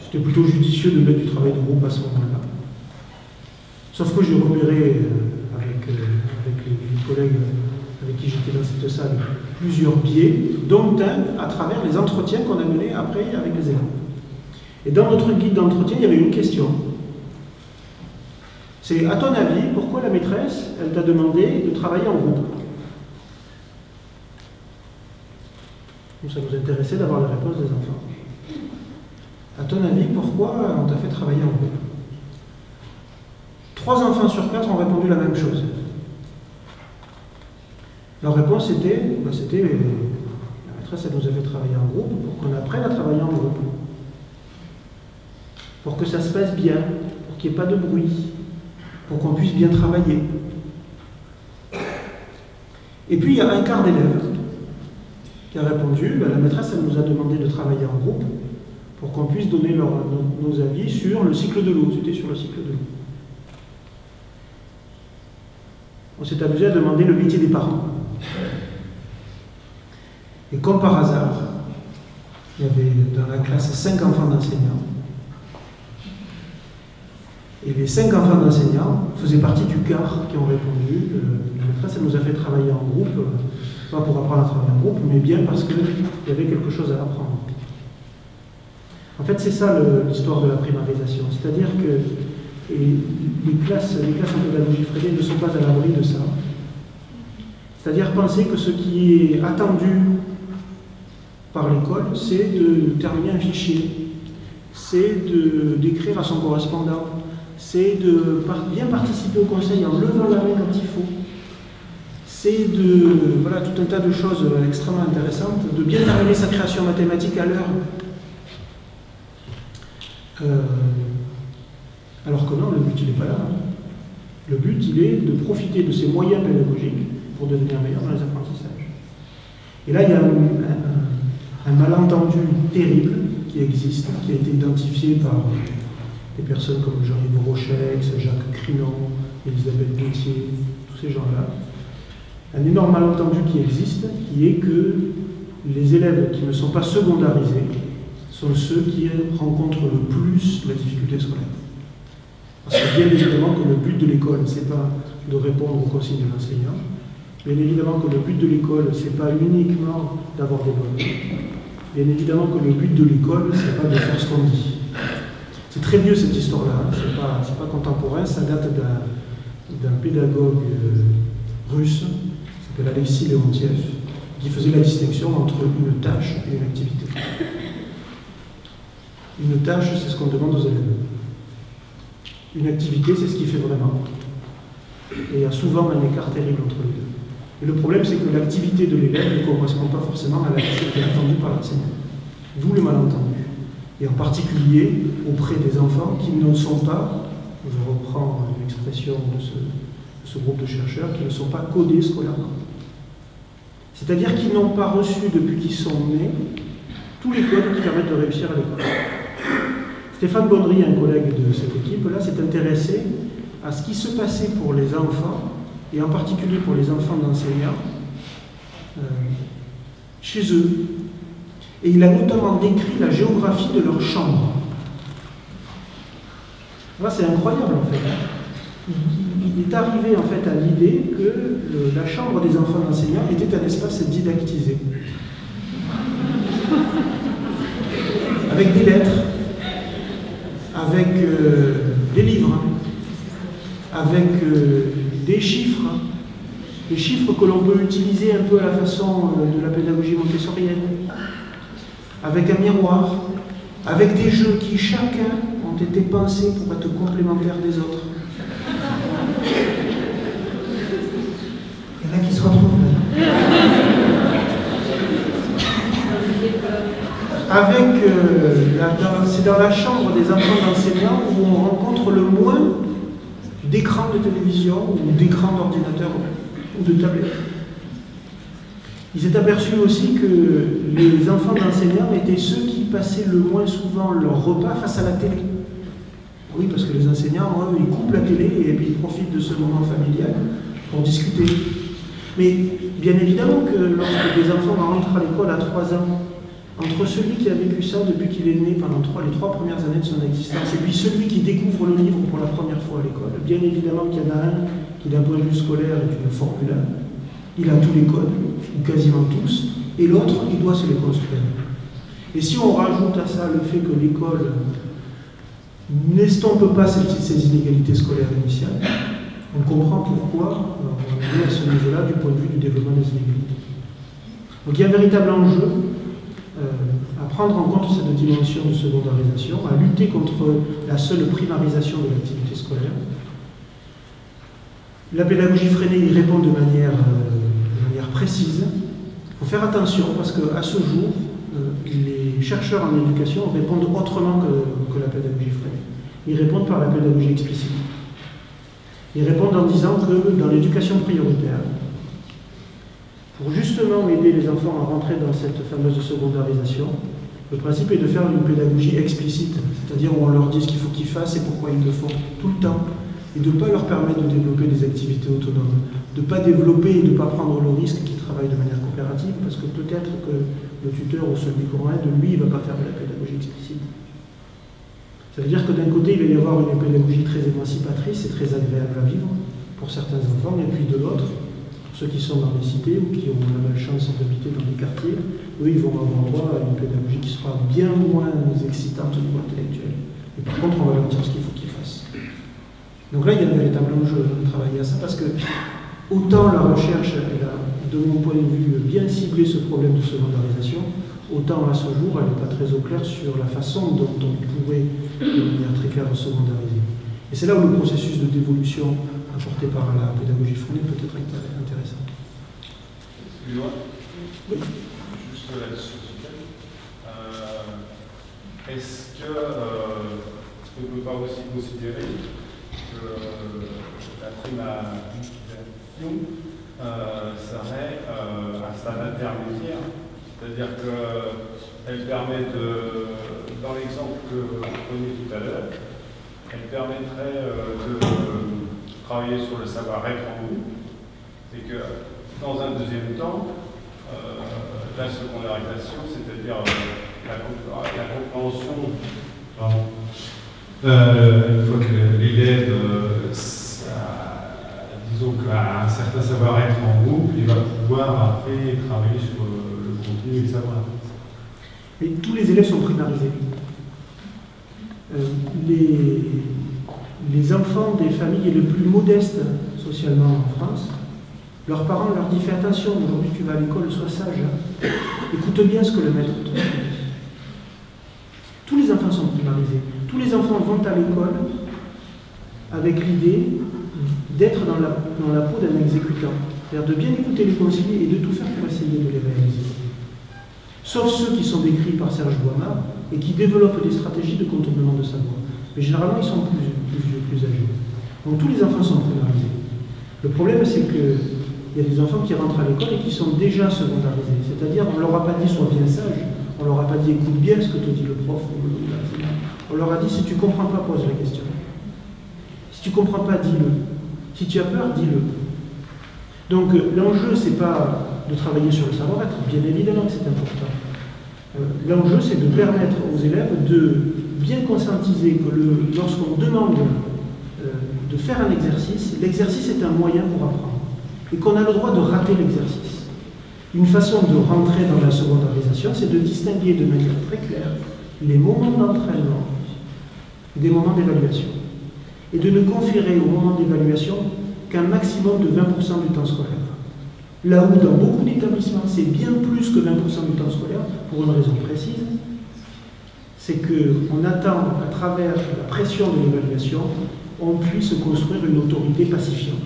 C'était plutôt judicieux de mettre du travail de groupe à ce moment-là. Sauf que j'ai repéré avec les collègues avec qui j'étais dans cette salle plusieurs biais, dont un à travers les entretiens qu'on a menés après avec les élèves. Et dans notre guide d'entretien, il y avait une question. C'est, à ton avis, pourquoi la maîtresse, elle t'a demandé de travailler en groupe? Donc ça nous intéressait d'avoir la réponse des enfants. À ton avis, pourquoi on t'a fait travailler en groupe? 3 enfants sur 4 ont répondu la même chose. Leur réponse était, la maîtresse, elle nous a fait travailler en groupe pour qu'on apprenne à travailler en groupe. Pour que ça se passe bien, pour qu'il n'y ait pas de bruit, pour qu'on puisse bien travailler. Et puis il y a un quart d'élèves qui a répondu, la maîtresse, elle nous a demandé de travailler en groupe pour qu'on puisse donner nos avis sur le cycle de l'eau. C'était sur le cycle de l'eau. On s'est amusé à demander le métier des parents. Et comme par hasard, il y avait dans la classe 5 enfants d'enseignants. Et les 5 enfants d'enseignants faisaient partie du quart qui ont répondu. La maîtresse, elle nous a fait travailler en groupe, pas pour apprendre à travailler en groupe, mais bien parce qu'il y avait quelque chose à apprendre. En fait, c'est ça l'histoire de la primarisation. C'est-à-dire que les classes en pédagogie Freinet ne sont pas à l'abri de ça. C'est-à-dire penser que ce qui est attendu par l'école, c'est de terminer un fichier, c'est d'écrire à son correspondant, c'est de bien participer au conseil en levant la main quand il faut, c'est voilà, tout un tas de choses extrêmement intéressantes, de bien terminer sa création mathématique à l'heure. Alors que non, le but il n'est pas là. Le but il est de profiter de ces moyens pédagogiques pour devenir meilleur dans les apprentissages. Et là il y a un malentendu terrible qui existe, qui a été identifié par des personnes comme Jean-Yves Rochex, Jacques Crinon, Elisabeth Gauthier, tous ces gens-là. Un énorme malentendu qui existe, qui est que les élèves qui ne sont pas secondarisés sont ceux qui rencontrent le plus la difficulté scolaire. Parce que bien évidemment que le but de l'école, ce n'est pas de répondre aux consignes de l'enseignant, bien évidemment que le but de l'école, ce n'est pas uniquement d'avoir des bonnes notes, bien évidemment que le but de l'école, ce n'est pas de faire ce qu'on dit. C'est très vieux cette histoire-là, c'est pas contemporain, ça date d'un pédagogue russe, qui s'appelle Alexis Leontiev, qui faisait la distinction entre une tâche et une activité. Une tâche, c'est ce qu'on demande aux élèves. Une activité, c'est ce qu'il fait vraiment. Et il y a souvent un écart terrible entre les deux. Et le problème, c'est que l'activité de l'élève ne correspond pas forcément à l'activité attendue par l'enseignant. D'où le malentendu. Et en particulier auprès des enfants qui ne sont pas, je reprends l'expression de ce groupe de chercheurs, qui ne sont pas codés scolairement. C'est-à-dire qu'ils n'ont pas reçu, depuis qu'ils sont nés, tous les codes qui permettent de réussir à l'école. Stéphane Bonnery, un collègue de cette équipe-là, s'est intéressé à ce qui se passait pour les enfants, et en particulier pour les enfants d'enseignants, chez eux. Et il a notamment décrit la géographie de leur chambre. Là, c'est incroyable en fait. Il est arrivé en fait à l'idée que la chambre des enfants d'enseignants était un espace didactisé. Avec des lettres, avec des livres, avec des chiffres que l'on peut utiliser un peu à la façon de la pédagogie montessorienne, avec un miroir, avec des jeux qui chacun ont été pensés pour être complémentaires des autres. Il y en a qui se retrouvent là. C'est dans la chambre des enfants d'enseignants où on rencontre le moins d'écrans de télévision ou d'écrans d'ordinateur ou de tablettes. Il s'est aperçu aussi que les enfants d'enseignants étaient ceux qui passaient le moins souvent leur repas face à la télé. Oui, parce que les enseignants, eux, ils coupent la télé et puis ils profitent de ce moment familial pour discuter. Mais bien évidemment que lorsque des enfants rentrent à l'école à 3 ans, entre celui qui a vécu ça depuis qu'il est né pendant les 3 premières années de son existence et puis celui qui découvre le livre pour la première fois, reçoit à l'école. Bien évidemment qu'il y en a un qui, d'un point de vue scolaire, est une Formule 1. Il a tous les codes, ou quasiment tous, et l'autre, il doit se les construire. Et si on rajoute à ça le fait que l'école n'estompe pas ces inégalités scolaires initiales, on comprend pourquoi on est à ce niveau-là du point de vue du développement des inégalités. Donc il y a un véritable enjeu à prendre en compte cette dimension de secondarisation, à lutter contre la seule primarisation de l'activité scolaire. La pédagogie freinée y répond de manière précise. Il faut faire attention parce qu'à ce jour, les chercheurs en éducation répondent autrement que la pédagogie freinée. Ils répondent par la pédagogie explicite. Ils répondent en disant que dans l'éducation prioritaire, pour justement aider les enfants à rentrer dans cette fameuse secondarisation, le principe est de faire une pédagogie explicite, c'est-à-dire où on leur dit ce qu'il faut qu'ils fassent et pourquoi ils le font tout le temps, et de ne pas leur permettre de développer des activités autonomes, de ne pas développer et de ne pas prendre le risque qu'ils travaillent de manière coopérative, parce que peut-être que le tuteur ou celui qu'on aide, lui, il ne va pas faire de la pédagogie explicite. Ça veut dire que d'un côté, il va y avoir une pédagogie très émancipatrice et très agréable à vivre pour certains enfants, et puis de l'autre, ceux qui sont dans les cités ou qui ont la malchance d'habiter dans les quartiers, eux, ils vont avoir droit à une pédagogie qui sera bien moins excitante au niveau intellectuel. Et par contre, on va leur dire ce qu'il faut qu'ils fassent. Donc là, il y a un véritable enjeu de travailler à ça, parce que autant la recherche, elle a, de mon point de vue, bien ciblé ce problème de secondarisation, autant à ce jour, elle n'est pas très au clair sur la façon dont on pourrait, de manière très claire, secondarisé. Et c'est là où le processus de dévolution apporté par la pédagogie freinée peut être intéressant. Excuse-moi. Oui. Juste là-dessus. Est-ce qu'on ne peut pas aussi considérer que la primarisation serait un stade intermédiaire? C'est-à-dire qu'elle permet dans l'exemple que vous prenez tout à l'heure, elle permettrait de travailler sur le savoir-être en groupe, et que dans un deuxième temps, la secondarisation, c'est-à-dire la compréhension, une fois que l'élève, disons qu'à un certain savoir-être en groupe, il va pouvoir après travailler sur le contenu et le savoir. Et tous les élèves sont primarisés. Les enfants des familles les plus modestes socialement en France, leurs parents leur disent « Fais attention, aujourd'hui tu vas à l'école, sois sage. Écoute bien ce que le maître te dit. » Tous les enfants sont primarisés. Tous les enfants vont à l'école avec l'idée d'être dans la peau d'un exécutant. C'est-à-dire de bien écouter les consignes et de tout faire pour essayer de les réaliser. Sauf ceux qui sont décrits par Serge Boimard et qui développent des stratégies de contournement de savoir. Mais généralement, ils sont plus vieux, plus âgés. Donc tous les enfants sont primarisés. Le problème, c'est qu'il y a des enfants qui rentrent à l'école et qui sont déjà secondarisés. C'est-à-dire, on ne leur a pas dit « sois bien sage », on ne leur a pas dit « écoute bien ce que te dit le prof » ou l'enseignant. On leur a dit « si tu ne comprends pas, pose la question. Si tu ne comprends pas, dis-le. Si tu as peur, dis-le. » Donc l'enjeu, ce n'est pas de travailler sur le savoir-être, bien évidemment que c'est important. L'enjeu, c'est de permettre aux élèves de bien conscientiser que lorsqu'on demande de faire un exercice, l'exercice est un moyen pour apprendre. Et qu'on a le droit de rater l'exercice. Une façon de rentrer dans la secondarisation, c'est de distinguer de manière très claire les moments d'entraînement des moments d'évaluation. Et de ne conférer au moment d'évaluation qu'un maximum de 20% du temps scolaire. Là où dans beaucoup d'établissements, c'est bien plus que 20% du temps scolaire, pour une raison précise, c'est qu'on attend, à travers la pression de l'évaluation, on puisse construire une autorité pacifiante.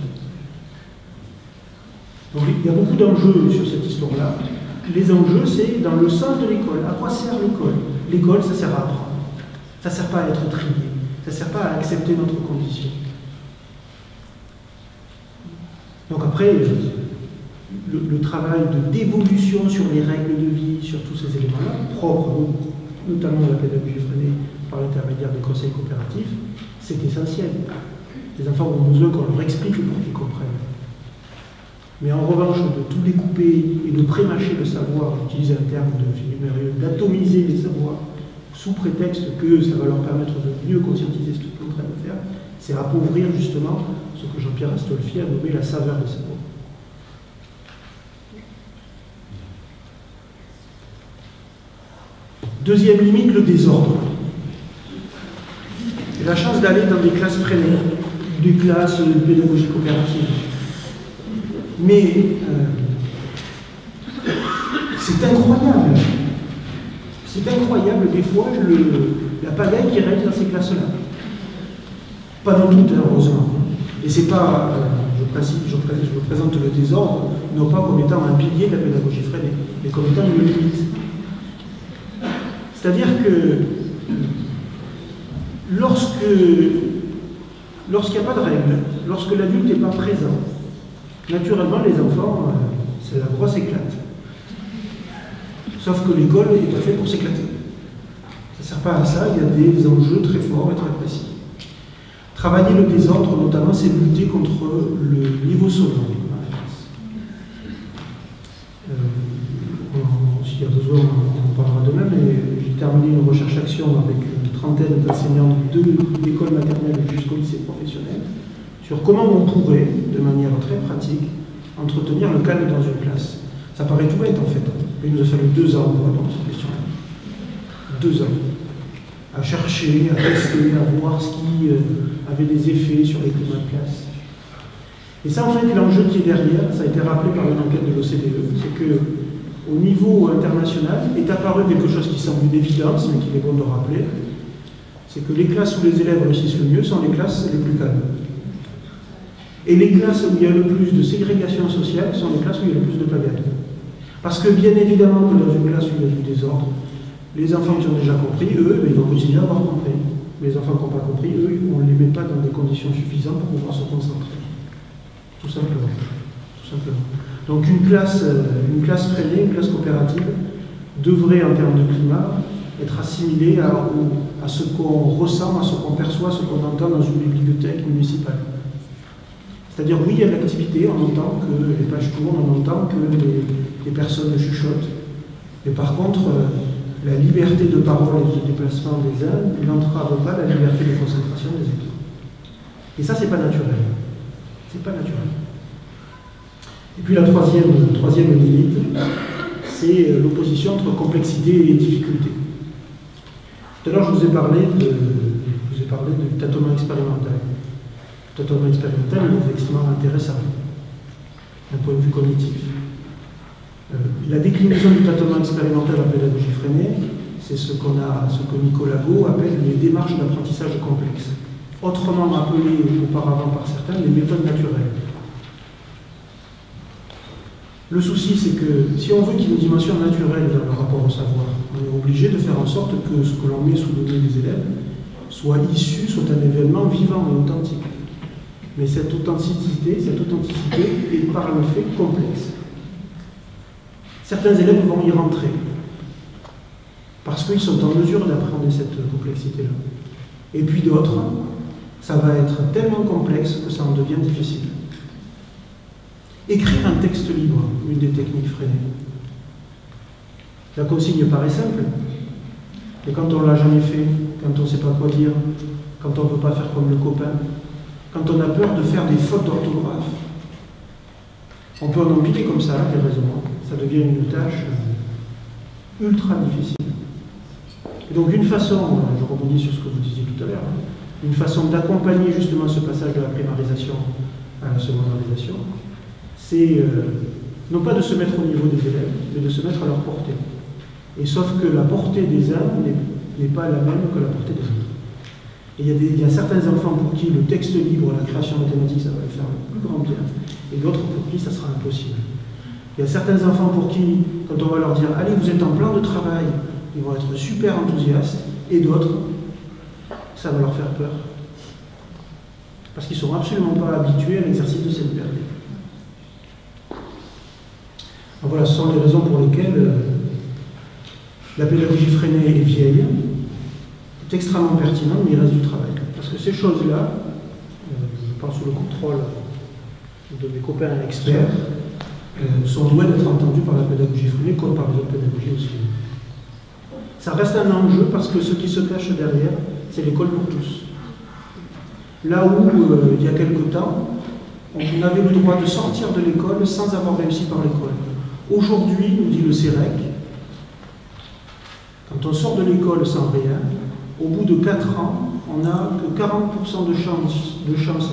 Donc il y a beaucoup d'enjeux sur cette histoire-là. Les enjeux, c'est dans le sens de l'école. À quoi sert l'école? L'école, ça sert à apprendre. Ça ne sert pas à être trié. Ça ne sert pas à accepter notre condition. Donc après, le travail de dévolution sur les règles de vie, sur tous ces éléments-là, propres, notamment à la pédagogie freinée par l'intermédiaire des conseils coopératifs, c'est essentiel. Les enfants ont besoin qu'on leur explique pour qu'ils comprennent. Mais en revanche, de tout découper et de prémâcher le savoir, j'utilise un terme de Philippe Mérieux, d'atomiser les savoirs, sous prétexte que ça va leur permettre de mieux conscientiser ce qu'ils sont en train de faire, C'est appauvrir justement ce que Jean-Pierre Astolfi a nommé la saveur des savoirs. Deuxième limite, le désordre. J'ai la chance d'aller dans des classes freinées, des classes de pédagogie coopérative. Mais c'est incroyable. C'est incroyable des fois la pagaille qui règne dans ces classes-là. Pas dans toutes, heureusement. Et c'est pas, je présente le désordre, non pas comme étant un pilier de la pédagogie freinée, mais comme étant une limite. C'est-à-dire que lorsqu'il n'y a pas de règles, lorsque l'adulte n'est pas présent, naturellement les enfants, c'est la grosse éclate. Sauf que l'école est pas faite pour s'éclater. Ça ne sert pas à ça, il y a des enjeux très forts et très précis. Travailler le désordre, notamment, c'est lutter contre le niveau sonore. S'il y a besoin, on en parlera demain, mais j'ai terminé une recherche-action avec une trentaine d'enseignants d'école maternelle jusqu'au lycée professionnel sur comment on pourrait, de manière très pratique, entretenir le calme dans une classe. Ça paraît tout bête en fait, mais il nous a fallu 2 ans pour répondre à cette question-là. 2 ans. À chercher, à tester, à voir ce qui avait des effets sur les climats de classe. Et ça, en fait, l'enjeu qui est derrière, ça a été rappelé par une enquête de l'OCDE, c'est que au niveau international est apparu quelque chose qui semble une évidence, mais qu'il est bon de rappeler, c'est que les classes où les élèves réussissent le mieux sont les classes les plus calmes. Et les classes où il y a le plus de ségrégation sociale sont les classes où il y a le plus de pagaille. Parce que bien évidemment que dans une classe où il y a du désordre, les enfants qui ont déjà compris, eux, ils vont continuer à avoir compris. Mais les enfants qui n'ont pas compris, eux, on ne les met pas dans des conditions suffisantes pour pouvoir se concentrer. Tout simplement. Tout simplement. Donc une classe freinée, une classe coopérative, devrait, en termes de climat, être assimilée à ce qu'on ressent, à ce qu'on perçoit, à ce qu'on entend dans une bibliothèque municipale. C'est-à-dire, oui, il y a de l'activité, on entend que les pages tournent, on entend que les personnes chuchotent. Mais par contre, la liberté de parole et de déplacement des uns n'entrave pas la liberté de concentration des autres. Et ça, c'est pas naturel. C'est pas naturel. Et puis la troisième limite, c'est l'opposition entre complexité et difficulté. Tout à l'heure, je vous ai parlé du tâtonnement expérimental. Le tâtonnement expérimental est extrêmement intéressant d'un point de vue cognitif. La déclinaison du tâtonnement expérimental en pédagogie freinée, c'est ce que Nicolas Beau appelle les démarches d'apprentissage complexe, autrement appelées auparavant par certains les méthodes naturelles. Le souci, c'est que si on veut qu'il y ait une dimension naturelle dans le rapport au savoir, on est obligé de faire en sorte que ce que l'on met sous le nez des élèves soit un événement vivant et authentique. Mais cette authenticité est par le fait complexe. Certains élèves vont y rentrer parce qu'ils sont en mesure d'appréhender cette complexité-là. Et puis d'autres, ça va être tellement complexe que ça en devient difficile. Écrire un texte libre, une des techniques freinées. La consigne paraît simple, mais quand on ne l'a jamais fait, quand on ne sait pas quoi dire, quand on ne peut pas faire comme le copain, quand on a peur de faire des fautes d'orthographe, on peut en empiler comme ça, des raisonnements. Ça devient une tâche ultra difficile. Et donc une façon, je rebondis sur ce que vous disiez tout à l'heure, une façon d'accompagner justement ce passage de la primarisation à la secondarisation, c'est non pas de se mettre au niveau des élèves, mais de se mettre à leur portée. Et sauf que la portée des uns n'est pas la même que la portée des autres. Et il y a certains enfants pour qui le texte libre, la création mathématique, ça va faire le plus grand bien, et d'autres pour qui ça sera impossible. Il y a certains enfants pour qui, quand on va leur dire « Allez, vous êtes en plan de travail », ils vont être super enthousiastes, et d'autres, ça va leur faire peur. Parce qu'ils ne sont absolument pas habitués à l'exercice de cette liberté. Donc voilà, ce sont les raisons pour lesquelles la pédagogie freinée est vieille, est extrêmement pertinente, mais il reste du travail. Parce que ces choses-là, je pense sous le contrôle de mes copains experts, sont loin d'être entendues par la pédagogie freinée, comme par les autres pédagogies aussi. Ça reste un enjeu parce que ce qui se cache derrière, c'est l'école pour tous. Là où, il y a quelque temps, on avait le droit de sortir de l'école sans avoir réussi par l'école. Aujourd'hui, nous dit le CEREC, quand on sort de l'école sans rien, au bout de 4 ans, on n'a que 40% de chance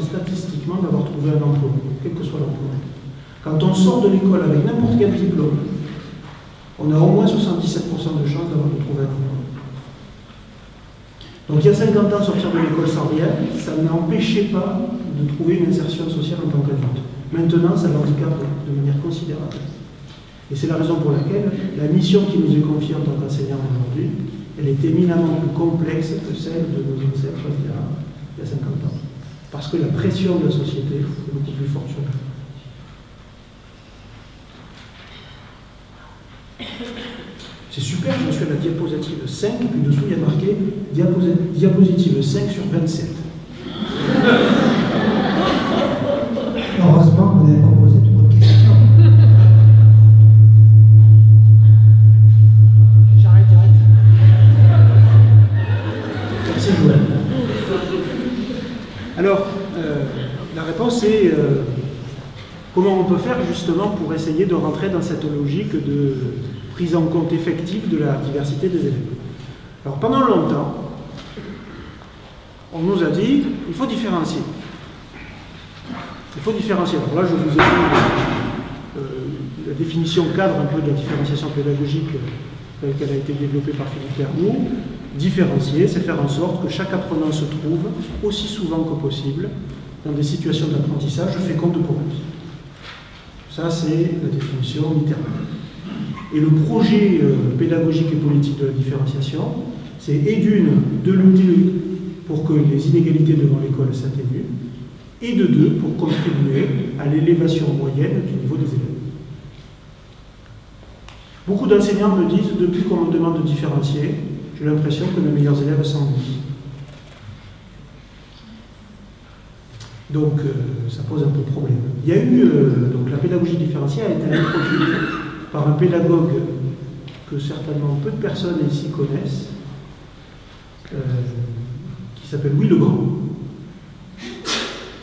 statistiquement d'avoir trouvé un emploi, quel que soit l'emploi. Quand on sort de l'école avec n'importe quel diplôme, on a au moins 77% de chance d'avoir trouvé un emploi. Donc il y a 50 ans, sortir de l'école sans rien, ça n'empêchait pas de trouver une insertion sociale en tant qu'adulte. Maintenant, ça l'handicape de manière considérable. Et c'est la raison pour laquelle la mission qui nous est confiée en tant qu'enseignants aujourd'hui, elle est éminemment plus complexe que celle de nos ancêtres il y a 50 ans. Parce que la pression de la société est beaucoup plus forte sur nous. C'est super, je suis à la diapositive 5, et puis dessous il y a marqué diapositive 5 sur 27. Heureusement, vous n'avez pas posé toute votre question. J'arrête. Merci Joël. Alors, la réponse est comment on peut faire justement pour essayer de rentrer dans cette logique de prise en compte effective de la diversité des élèves. Alors pendant longtemps, on nous a dit il faut différencier. Il faut différencier. Alors là, je vous ai dit la définition cadre un peu de la différenciation pédagogique telle qu'elle a été développée par Philippe Lernoux. Différencier, c'est faire en sorte que chaque apprenant se trouve aussi souvent que possible dans des situations d'apprentissage fécondes pour lui. Ça, c'est la définition littérale. Et le projet pédagogique et politique de la différenciation, c'est et de lutter pour que les inégalités devant l'école s'atténuent, et de deux, pour contribuer à l'élévation moyenne du niveau des élèves. Beaucoup d'enseignants me disent, depuis qu'on me demande de différencier, j'ai l'impression que mes meilleurs élèves s'ennuient. Donc, ça pose un peu de problème. Il y a eu, donc la pédagogie différenciée a été introduite par un pédagogue que certainement peu de personnes ici connaissent, qui s'appelle Louis Legrand,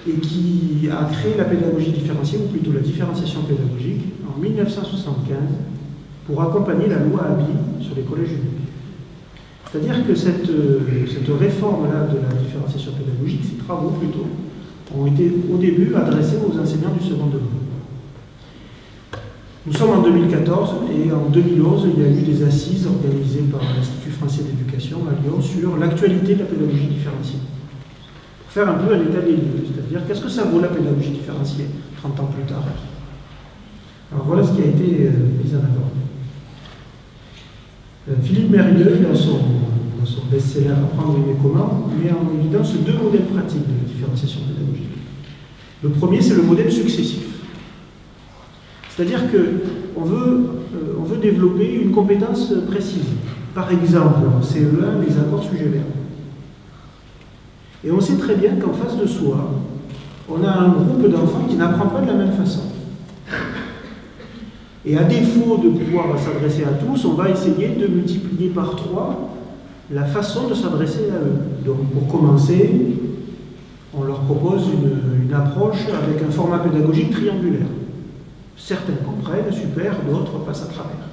et qui a créé la pédagogie différenciée, ou plutôt la différenciation pédagogique, en 1975, pour accompagner la loi Abi sur les collèges uniques. C'est-à-dire que cette réforme-là de la différenciation pédagogique, ces travaux plutôt, ont été au début adressés aux enseignants du second degré. Nous sommes en 2014 et en 2011, il y a eu des assises organisées par l'Institut français d'éducation à Lyon sur l'actualité de la pédagogie différenciée. Pour faire un peu un état des lieux, c'est-à-dire qu'est-ce que ça vaut la pédagogie différenciée 30 ans plus tard. Alors voilà ce qui a été mis en avant. Philippe Mérieux, dans son best-seller Apprendre aimer comment, met en évidence deux modèles pratiques de la différenciation pédagogique. Le premier, c'est le modèle successif. C'est-à-dire qu'on veut développer une compétence précise. Par exemple, en CE1, les accords sujet-verbe. Et on sait très bien qu'en face de soi, on a un groupe d'enfants qui n'apprend pas de la même façon. Et à défaut de pouvoir s'adresser à tous, on va essayer de multiplier par 3 la façon de s'adresser à eux. Donc pour commencer, on leur propose une approche avec un format pédagogique triangulaire. Certains comprennent, super, d'autres passent à travers.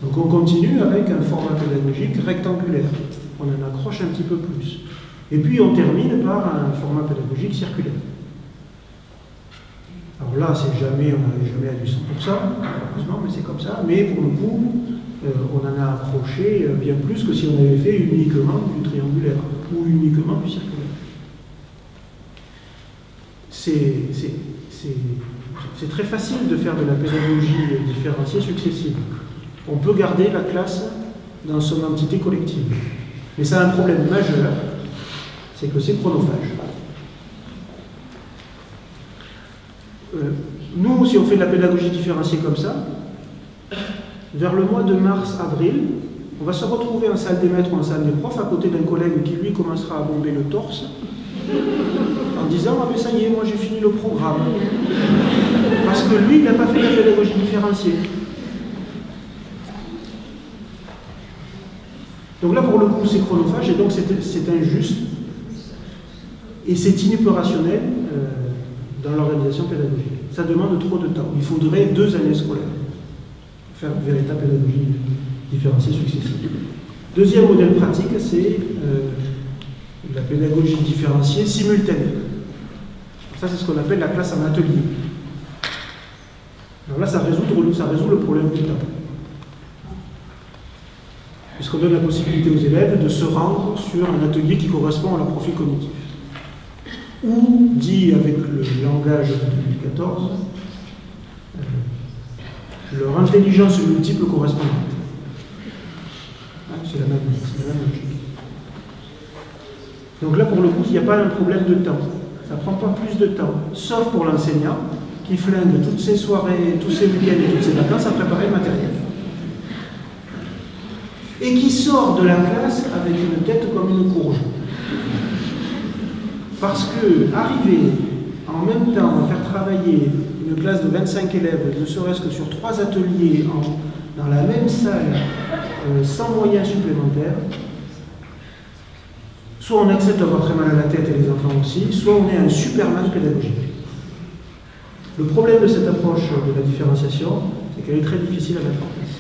Donc on continue avec un format pédagogique rectangulaire. On en accroche un petit peu plus. Et puis on termine par un format pédagogique circulaire. Alors là, on n'avait jamais à du 100%, heureusement, mais c'est comme ça. Mais pour le coup, on en a approché bien plus que si on avait fait uniquement du triangulaire ou uniquement du circulaire. C'est très facile de faire de la pédagogie différenciée successive. On peut garder la classe dans son entité collective. Mais ça a un problème majeur, c'est que c'est chronophage. Nous, si on fait de la pédagogie différenciée comme ça, vers le mois de mars-avril, on va se retrouver en salle des maîtres ou en salle des profs à côté d'un collègue qui, lui, commencera à bomber le torse en disant « Ah mais ça y est, moi j'ai fini le programme. » Parce que lui, il n'a pas fait de la pédagogie différenciée. Donc là, pour le coup, c'est chronophage et donc c'est injuste. Et c'est inopérationnel dans l'organisation pédagogique. Ça demande trop de temps. Il faudrait 2 années scolaires pour faire une véritable pédagogie différenciée successive. Deuxième modèle pratique, c'est la pédagogie différenciée simultanée. Ça, c'est ce qu'on appelle la classe en atelier. Alors là, ça résout le problème du temps. Puisqu'on donne la possibilité aux élèves de se rendre sur un atelier qui correspond à leur profil cognitif. Ou, dit avec le langage de 2014, leur intelligence multiple correspondante. C'est la même logique. Donc là, pour le coup, il n'y a pas un problème de temps. Ça ne prend pas plus de temps, sauf pour l'enseignant qui flingue toutes ses soirées, tous ses week-ends et toutes ses vacances à préparer le matériel. Et qui sort de la classe avec une tête comme une courge. Parce que arriver en même temps à faire travailler une classe de 25 élèves, ne serait-ce que sur 3 ateliers dans la même salle, sans moyens supplémentaires, soit on accepte d'avoir très mal à la tête et les enfants aussi, soit on est un superman pédagogique. Le problème de cette approche de la différenciation, c'est qu'elle est très difficile à mettre en place.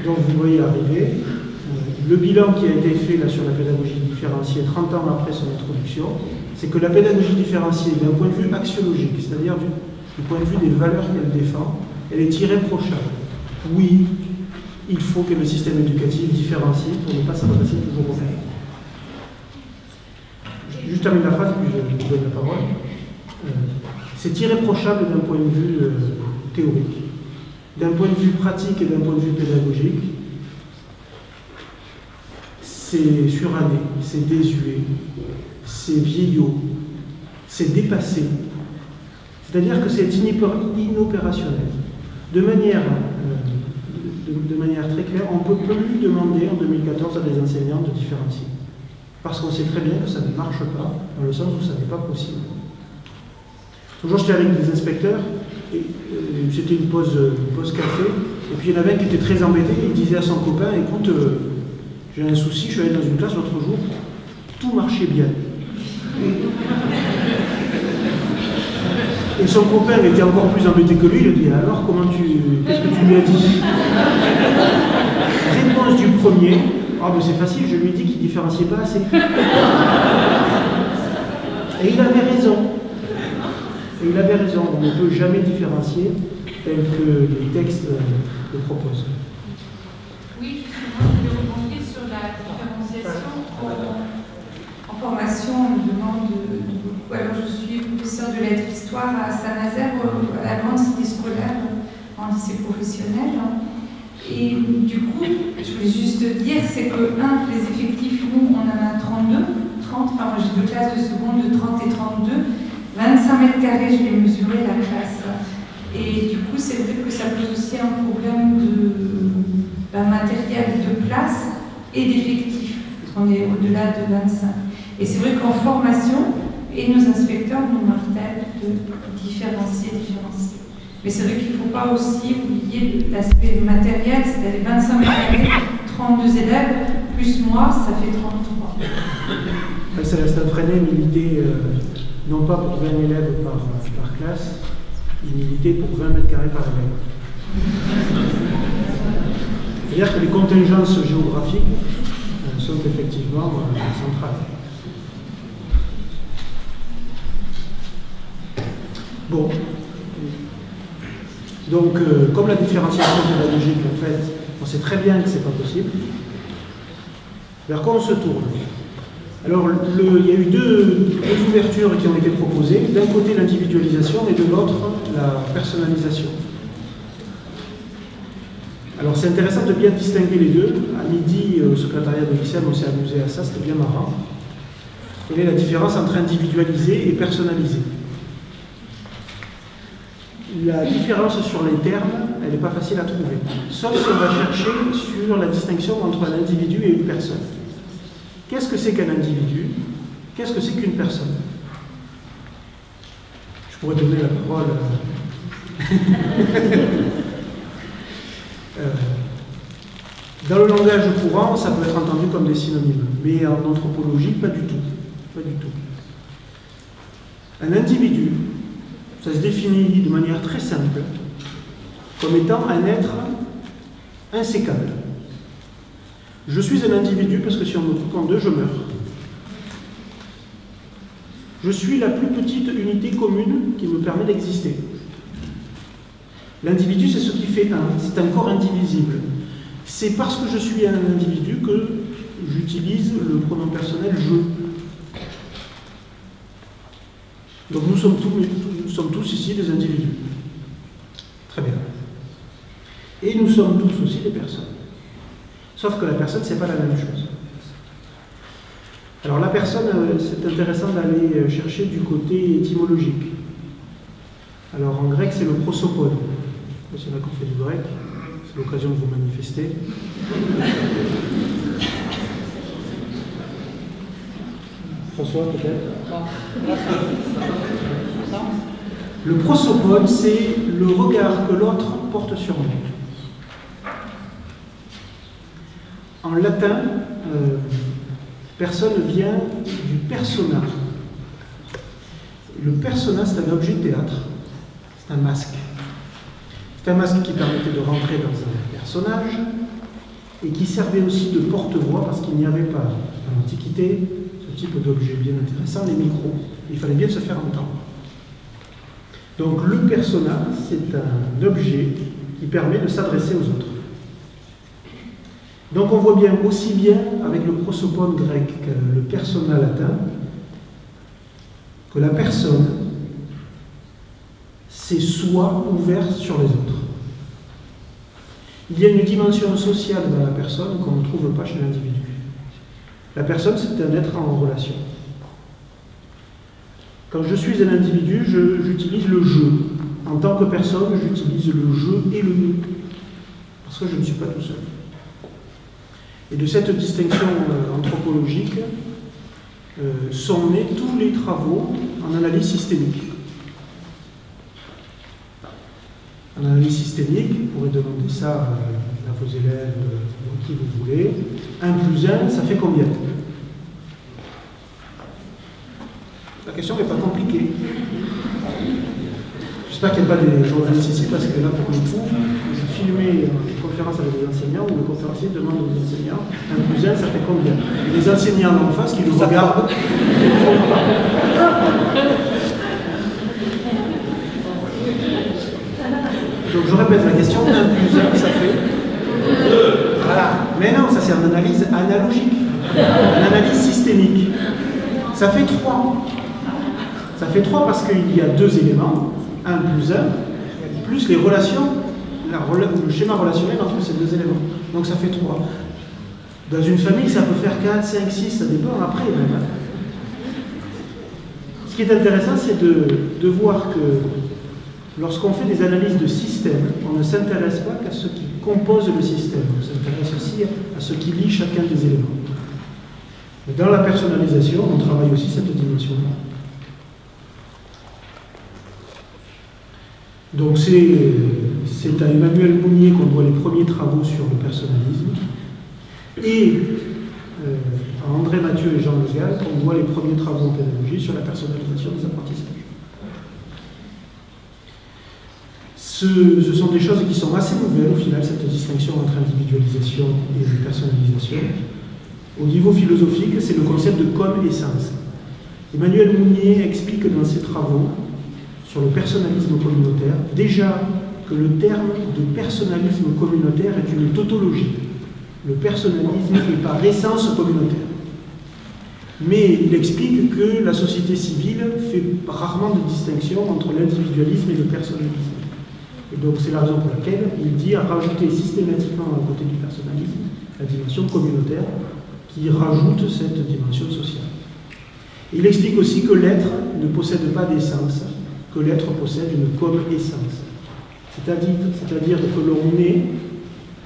Donc vous voyez arriver le bilan qui a été fait là, sur la pédagogie différenciée 30 ans après son introduction, c'est que la pédagogie différenciée, d'un point de vue axiologique, c'est-à-dire du point de vue des valeurs qu'elle défend, elle est irréprochable. Oui, il faut que le système éducatif différencie pour ne pas s'adresser toujours aux mêmes. Juste termine la phrase, puis je vous donne la parole. C'est irréprochable d'un point de vue théorique. D'un point de vue pratique et d'un point de vue pédagogique, c'est suranné, c'est désuet, c'est vieillot, c'est dépassé. C'est-à-dire que c'est inopérationnel. De manière très claire, on ne peut plus demander en 2014 à des enseignants de différencier. Parce qu'on sait très bien que ça ne marche pas, dans le sens où ça n'est pas possible. Toujours, j'étais avec des inspecteurs, et c'était une pause café, et puis il y en avait un qui était très embêté, il disait à son copain, écoute, j'ai un souci, je suis allé dans une classe l'autre jour, tout marchait bien. Et son copain était encore plus embêté que lui, il lui dit, alors qu'est-ce que tu lui as dit? Réponse du premier, ah ben c'est facile, je lui ai dit qu'il ne différenciait pas assez. Et il avait raison. On ne peut jamais différencier tel que les textes le proposent. Oui, justement, je voulais rebondir sur la différenciation. En formation, on me demande beaucoup. Alors, je suis professeur de lettres d'histoire à Saint-Nazaire, à la grande cité scolaire, en lycée professionnel. Et du coup, je voulais juste dire, c'est que, les effectifs, nous, on en a 30, enfin, moi j'ai 2 classes de seconde de 30 et 32, 25 mètres carrés, je vais mesurer la classe. Et du coup, c'est vrai que ça pose aussi un problème de matériel de place et d'effectifs, parce qu'on est au-delà de 25. Et c'est vrai qu'en formation, et nos inspecteurs nous martèlent de différencier. Mais c'est vrai qu'il ne faut pas aussi oublier l'aspect matériel, c'est-à-dire 25 mètres carrés, 32 élèves, plus moi, ça fait 33. Ça reste un freiné, une unité, non pas pour 20 élèves par classe, une unité pour 20 mètres carrés par élève. C'est-à-dire que les contingences géographiques sont effectivement centrales. Bon. Donc, comme la différenciation pédagogique, en fait, on sait très bien que ce n'est pas possible. Vers quoi on se tourne? Alors, il y a eu deux ouvertures qui ont été proposées. D'un côté, l'individualisation et de l'autre, la personnalisation. Alors, c'est intéressant de bien distinguer les deux. À midi, au secrétariat de l'ICEM, on s'est amusé à ça, c'était bien marrant. Quelle est la différence entre individualiser et personnaliser? La différence sur les termes, elle n'est pas facile à trouver. Sauf si on va chercher sur la distinction entre un individu et une personne. Qu'est-ce que c'est qu'un individu? Qu'est-ce que c'est qu'une personne? Je pourrais donner la parole. Dans le langage courant, ça peut être entendu comme des synonymes, mais en anthropologie, pas du tout. Pas du tout. Un individu, ça se définit de manière très simple, comme étant un être insécable. Je suis un individu parce que si on me coupe en deux, je meurs. Je suis la plus petite unité commune qui me permet d'exister. L'individu, c'est ce qui fait un, c'est un corps indivisible. C'est parce que je suis un individu que j'utilise le pronom personnel « je ». Donc nous sommes tous ici des individus. Très bien. Et nous sommes tous aussi des personnes. Sauf que la personne, ce n'est pas la même chose. Alors la personne, c'est intéressant d'aller chercher du côté étymologique. Alors en grec, c'est le prosopone. C'est là qu'on fait du grec. C'est l'occasion de vous manifester. François, peut-être. Le prosopone, c'est le regard que l'autre porte sur nous. En latin, personne vient du persona. Le persona, c'est un objet de théâtre. C'est un masque. C'est un masque qui permettait de rentrer dans un personnage et qui servait aussi de porte-voix parce qu'il n'y avait pas, à l'Antiquité, ce type d'objet bien intéressant, les micros. Il fallait bien se faire entendre. Donc le persona, c'est un objet qui permet de s'adresser aux autres. Donc on voit bien aussi bien avec le prosopone grec que le persona latin que la personne, c'est soi ouvert sur les autres. Il y a une dimension sociale dans la personne qu'on ne trouve pas chez l'individu. La personne, c'est un être en relation. Quand je suis un individu, j'utilise le « je ». En tant que personne, j'utilise le « je » et le « nous », parce que je ne suis pas tout seul. Et de cette distinction anthropologique sont nés tous les travaux en analyse systémique. En analyse systémique, vous pourrez demander ça à vos élèves, à qui vous voulez. 1 plus 1, ça fait combien? La question n'est pas compliquée. J'espère qu'il n'y a pas des journalistes ici, parce que là, pour le coup, vous filmez une conférence avec des enseignants où le conférencier demande aux enseignants 1 plus 1, ça fait combien? Et les enseignants en face qui nous regardent. Donc je répète la question, 1 plus 1, ça fait 2. Voilà. Mais non, ça c'est une analyse analogique, une analyse systémique. Ça fait 3. Ça fait 3 parce qu'il y a 2 éléments, 1 plus 1, plus les relations, le schéma relationnel entre ces 2 éléments. Donc ça fait 3. Dans une famille, ça peut faire 4, 5, 6, ça dépend après même. Ce qui est intéressant, c'est de voir que lorsqu'on fait des analyses de système, on ne s'intéresse pas qu'à ce qui compose le système, on s'intéresse aussi à ce qui lie chacun des éléments. Mais dans la personnalisation, on travaille aussi cette dimension-là. Donc c'est à Emmanuel Mounier qu'on doit les premiers travaux sur le personnalisme, et à André Mathieu et Jean Le Gall qu'on doit les premiers travaux en pédagogie sur la personnalisation des apprentissages. Ce sont des choses qui sont assez nouvelles au final, cette distinction entre individualisation et personnalisation. Au niveau philosophique, c'est le concept de comme-essence. Emmanuel Mounier explique dans ses travaux sur le personnalisme communautaire, déjà que le terme de personnalisme communautaire est une tautologie. Le personnalisme est par essence communautaire. Mais il explique que la société civile fait rarement de distinction entre l'individualisme et le personnalisme. Et donc c'est la raison pour laquelle il dit à rajouter systématiquement à côté du personnalisme la dimension communautaire qui rajoute cette dimension sociale. Et il explique aussi que l'être ne possède pas d'essence, que l'être possède une comme-essence. C'est-à-dire que l'on est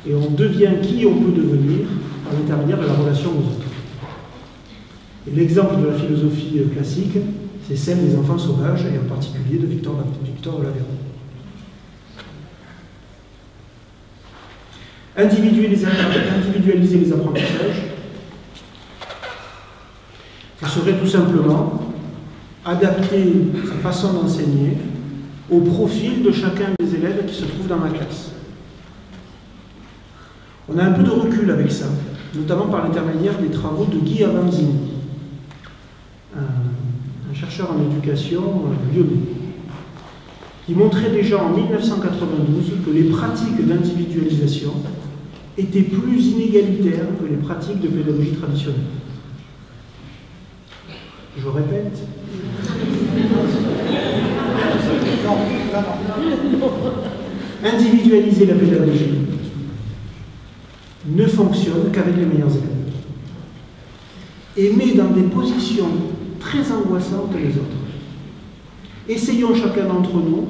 et on devient qui on peut devenir par l'intermédiaire de la relation aux autres. Et l'exemple de la philosophie classique, c'est celle des enfants sauvages, et en particulier de Victor Lavergne. Individualiser les apprentissages, ça serait tout simplement adapter sa façon d'enseigner au profil de chacun des élèves qui se trouvent dans ma classe. On a un peu de recul avec ça, notamment par l'intermédiaire des travaux de Guy Avanzini, un chercheur en éducation lyonnais, qui montrait déjà en 1992 que les pratiques d'individualisation étaient plus inégalitaires que les pratiques de pédagogie traditionnelle. Je répète. Individualiser la pédagogie ne fonctionne qu'avec les meilleurs élèves et met dans des positions très angoissantes les autres. Essayons chacun d'entre nous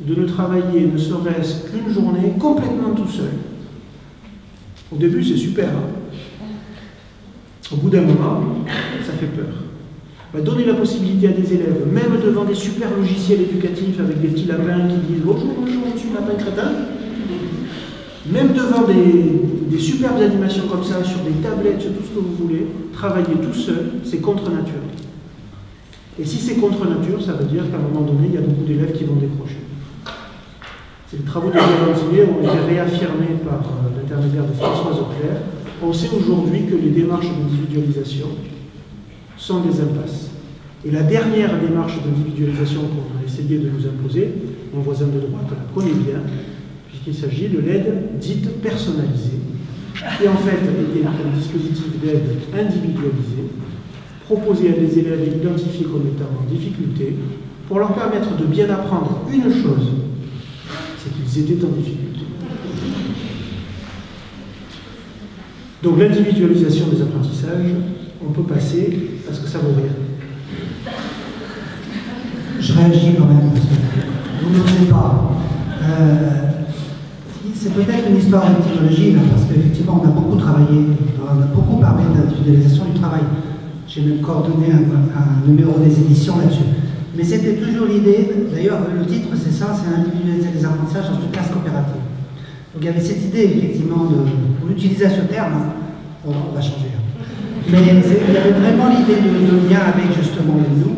de ne travailler ne serait-ce qu'une journée complètement tout seul. Au début, c'est super. Hein? Au bout d'un moment, ça fait peur. On va donner la possibilité à des élèves, même devant des super logiciels éducatifs avec des petits lapins qui disent « Bonjour, bonjour, je suis lapin crétin », même devant des superbes animations comme ça, sur des tablettes, sur tout ce que vous voulez, travailler tout seul, c'est contre nature. Et si c'est contre nature, ça veut dire qu'à un moment donné, il y a beaucoup d'élèves qui vont décrocher. Les travaux de Avanzini ont été réaffirmés par l'intermédiaire de Françoise Auclair. On sait aujourd'hui que les démarches d'individualisation sont des impasses. Et la dernière démarche d'individualisation qu'on a essayé de nous imposer, mon voisin de droite la connaît bien, puisqu'il s'agit de l'aide dite personnalisée, qui en fait était un dispositif d'aide individualisé, proposé à des élèves identifiés comme étant en difficulté, pour leur permettre de bien apprendre une chose, c'est qu'ils étaient en difficulté. Donc l'individualisation des apprentissages, on peut passer parce que ça vaut rien. Je réagis quand même, parce que vous n'osez pas. C'est peut-être une histoire d'étymologie, là, parce qu'effectivement, on a beaucoup travaillé, on a beaucoup parlé d'individualisation du travail. J'ai même coordonné un numéro des éditions là-dessus. Mais c'était toujours l'idée, d'ailleurs, le titre, c'est ça, c'est individualiser les apprentissages dans une classe coopérative. Donc il y avait cette idée, effectivement, pour utiliser ce terme, hein, on va changer. Mais il y avait vraiment l'idée de lien avec justement le nous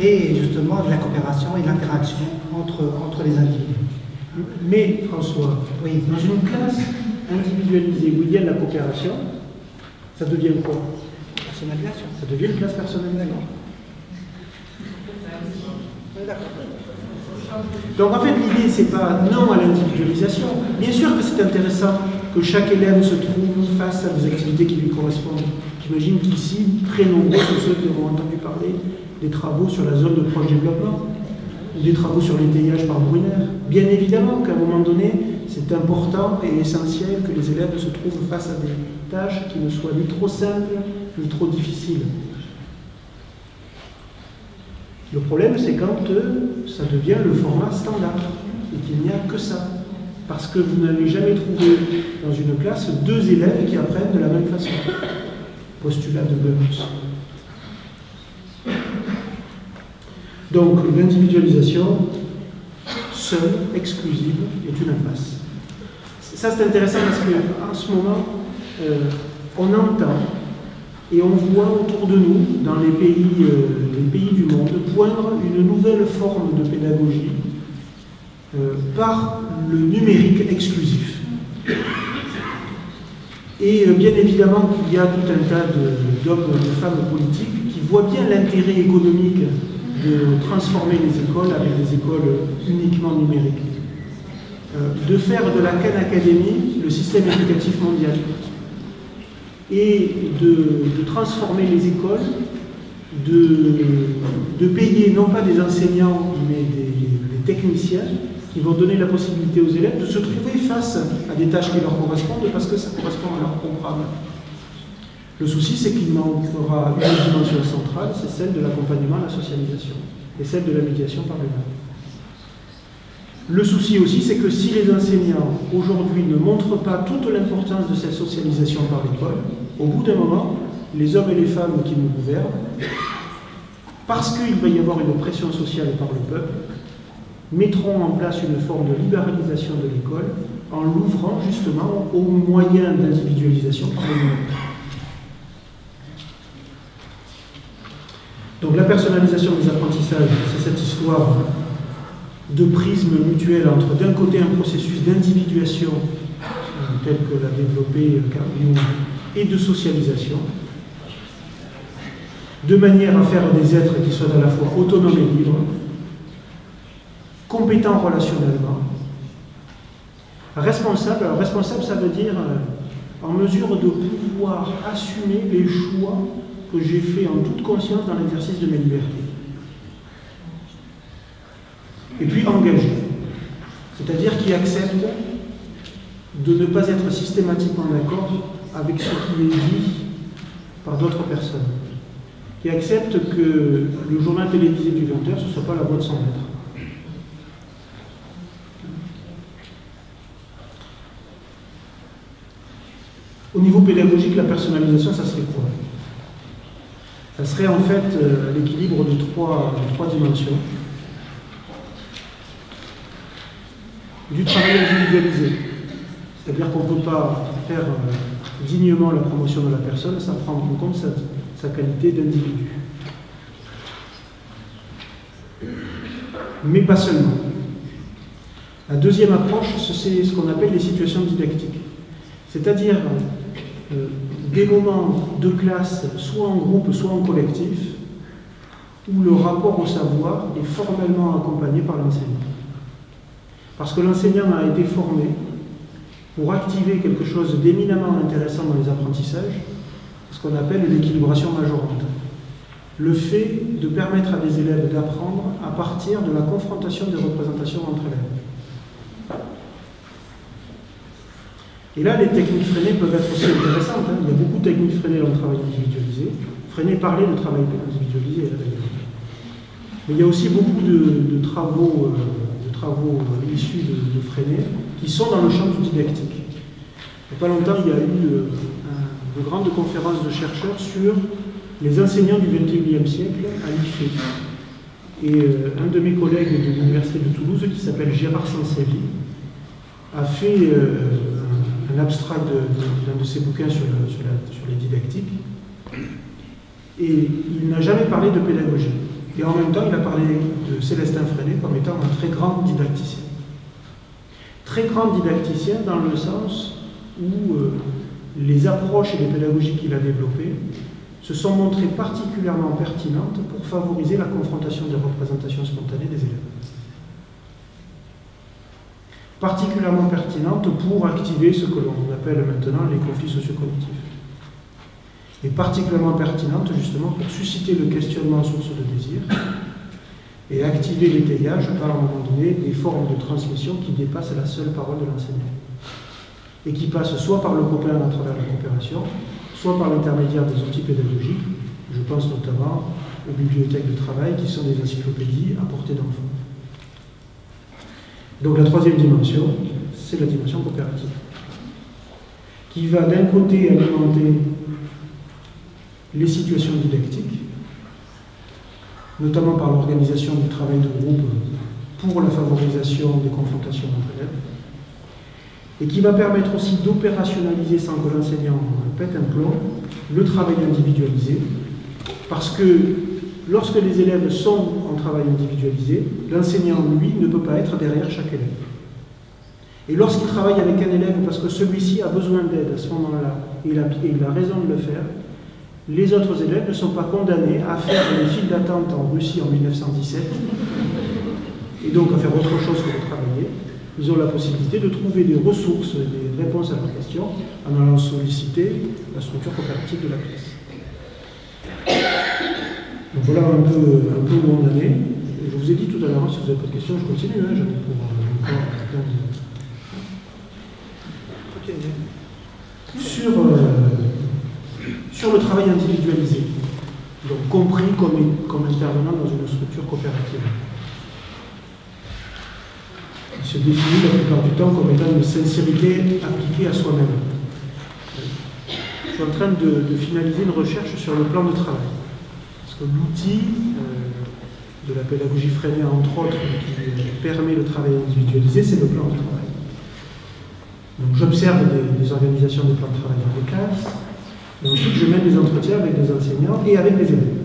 et justement de la coopération et l'interaction entre les individus. Mais, François, oui, dans une classe individualisée où il y a de la coopération, ça devient quoi? Personnalisation. Ça devient une classe personnalisée. Donc en fait l'idée c'est pas non à l'individualisation. Bien sûr que c'est intéressant que chaque élève se trouve face à des activités qui lui correspondent. J'imagine qu'ici, très nombreux sont ceux qui ont entendu parler des travaux sur la zone de proche développement ou des travaux sur l'étayage par Brunner. Bien évidemment qu'à un moment donné, c'est important et essentiel que les élèves se trouvent face à des tâches qui ne soient ni trop simples ni trop difficiles. Le problème, c'est quand ça devient le format standard et qu'il n'y a que ça. Parce que vous n'allez jamais trouver dans une classe deux élèves qui apprennent de la même façon. Postulat de Burns. Donc, l'individualisation, seule, exclusive, est une impasse. Ça, c'est intéressant parce qu'en ce moment, on entend et on voit autour de nous, dans les pays du monde, poindre une nouvelle forme de pédagogie par le numérique exclusif. Et bien évidemment qu'il y a tout un tas d'hommes et de femmes politiques qui voient bien l'intérêt économique de transformer les écoles avec des écoles uniquement numériques. De faire de la Khan Academy le système éducatif mondial. Et de transformer les écoles, de payer non pas des enseignants, mais des techniciens qui vont donner la possibilité aux élèves de se trouver face à des tâches qui leur correspondent parce que ça correspond à leur programme. Le souci, c'est qu'il manquera une dimension centrale, c'est celle de l'accompagnement à la socialisation et celle de la médiation par l'humain. Le souci aussi, c'est que si les enseignants, aujourd'hui, ne montrent pas toute l'importance de cette socialisation par l'école, au bout d'un moment, les hommes et les femmes qui nous gouvernent, parce qu'il va y avoir une pression sociale par le peuple, mettront en place une forme de libéralisation de l'école en l'ouvrant justement aux moyens d'individualisation par les moyens. Donc la personnalisation des apprentissages, c'est cette histoire de prisme mutuel entre d'un côté un processus d'individuation tel que l'a développé Carl et de socialisation, de manière à faire des êtres qui soient à la fois autonomes et libres, compétents relationnellement, responsables. Alors responsable, ça veut dire en mesure de pouvoir assumer les choix que j'ai faits en toute conscience dans l'exercice de mes libertés. Et puis engagé, c'est-à-dire qui accepte de ne pas être systématiquement d'accord avec ce qui est dit par d'autres personnes, qui accepte que le journal télévisé du 20h, ce ne soit pas la voix de son maître. Au niveau pédagogique, la personnalisation, ça serait quoi? Ça serait en fait l'équilibre de trois dimensions. Du travail individualisé, c'est-à-dire qu'on ne peut pas faire dignement la promotion de la personne sans prendre en compte sa qualité d'individu. Mais pas seulement. La deuxième approche, c'est ce qu'on appelle les situations didactiques, c'est-à-dire des moments de classe, soit en groupe, soit en collectif, où le rapport au savoir est formellement accompagné par l'enseignant. Parce que l'enseignant a été formé pour activer quelque chose d'éminemment intéressant dans les apprentissages, ce qu'on appelle l'équilibration majorante. Le fait de permettre à des élèves d'apprendre à partir de la confrontation des représentations entre élèves. Et là, les techniques freinées peuvent être aussi intéressantes. Il y a beaucoup de techniques freinées dans le travail individualisé. Freiné parlait de travail individualisé, d'ailleurs. Mais il y a aussi beaucoup de travaux issus de Freinet qui sont dans le champ du didactique. Il n'y a pas longtemps, il y a eu de grandes conférences de chercheurs sur les enseignants du XXIe siècle à l'IFE. Et un de mes collègues de l'Université de Toulouse, qui s'appelle Gérard Sancelli, a fait un abstract d'un de ses bouquins sur les didactiques. Et il n'a jamais parlé de pédagogie. Et en même temps, il a parlé de Célestin Freinet comme étant un très grand didacticien. Très grand didacticien dans le sens où les approches et les pédagogies qu'il a développées se sont montrées particulièrement pertinentes pour favoriser la confrontation des représentations spontanées des élèves. Particulièrement pertinentes pour activer ce que l'on appelle maintenant les conflits socio-cognitifs. Et particulièrement pertinente justement pour susciter le questionnement source de désir et activer l'étayage par à un moment donné des formes de transmission qui dépassent la seule parole de l'enseignant et qui passent soit par le copain à travers la coopération, soit par l'intermédiaire des outils pédagogiques. Je pense notamment aux bibliothèques de travail qui sont des encyclopédies à portée d'enfant. Donc la troisième dimension, c'est la dimension coopérative, qui va d'un côté alimenter les situations didactiques, notamment par l'organisation du travail de groupe pour la favorisation des confrontations entre élèves, et qui va permettre aussi d'opérationnaliser sans que l'enseignant pète un plomb, le travail individualisé, parce que lorsque les élèves sont en travail individualisé, l'enseignant, lui, ne peut pas être derrière chaque élève. Et lorsqu'il travaille avec un élève parce que celui-ci a besoin d'aide à ce moment-là, et il a raison de le faire, les autres élèves ne sont pas condamnés à faire les files d'attente en Russie en 1917, et donc à faire autre chose que de travailler. Ils ont la possibilité de trouver des ressources, des réponses à leurs questions, en allant solliciter la structure coopérative de la classe. Donc voilà un peu où on en est. Je vous ai dit tout à l'heure, si vous n'avez pas de questions, je continue. J'en ai pour plein de... Sur le travail individualisé, donc compris comme intervenant dans une structure coopérative. Il se définit la plupart du temps comme étant une sincérité appliquée à soi-même. Je suis en train de finaliser une recherche sur le plan de travail. Parce que l'outil de la pédagogie freinée, entre autres, qui permet le travail individualisé, c'est le plan de travail. Donc j'observe des organisations de plans de travail dans les classes, et ensuite je mène des entretiens avec des enseignants et avec les élèves.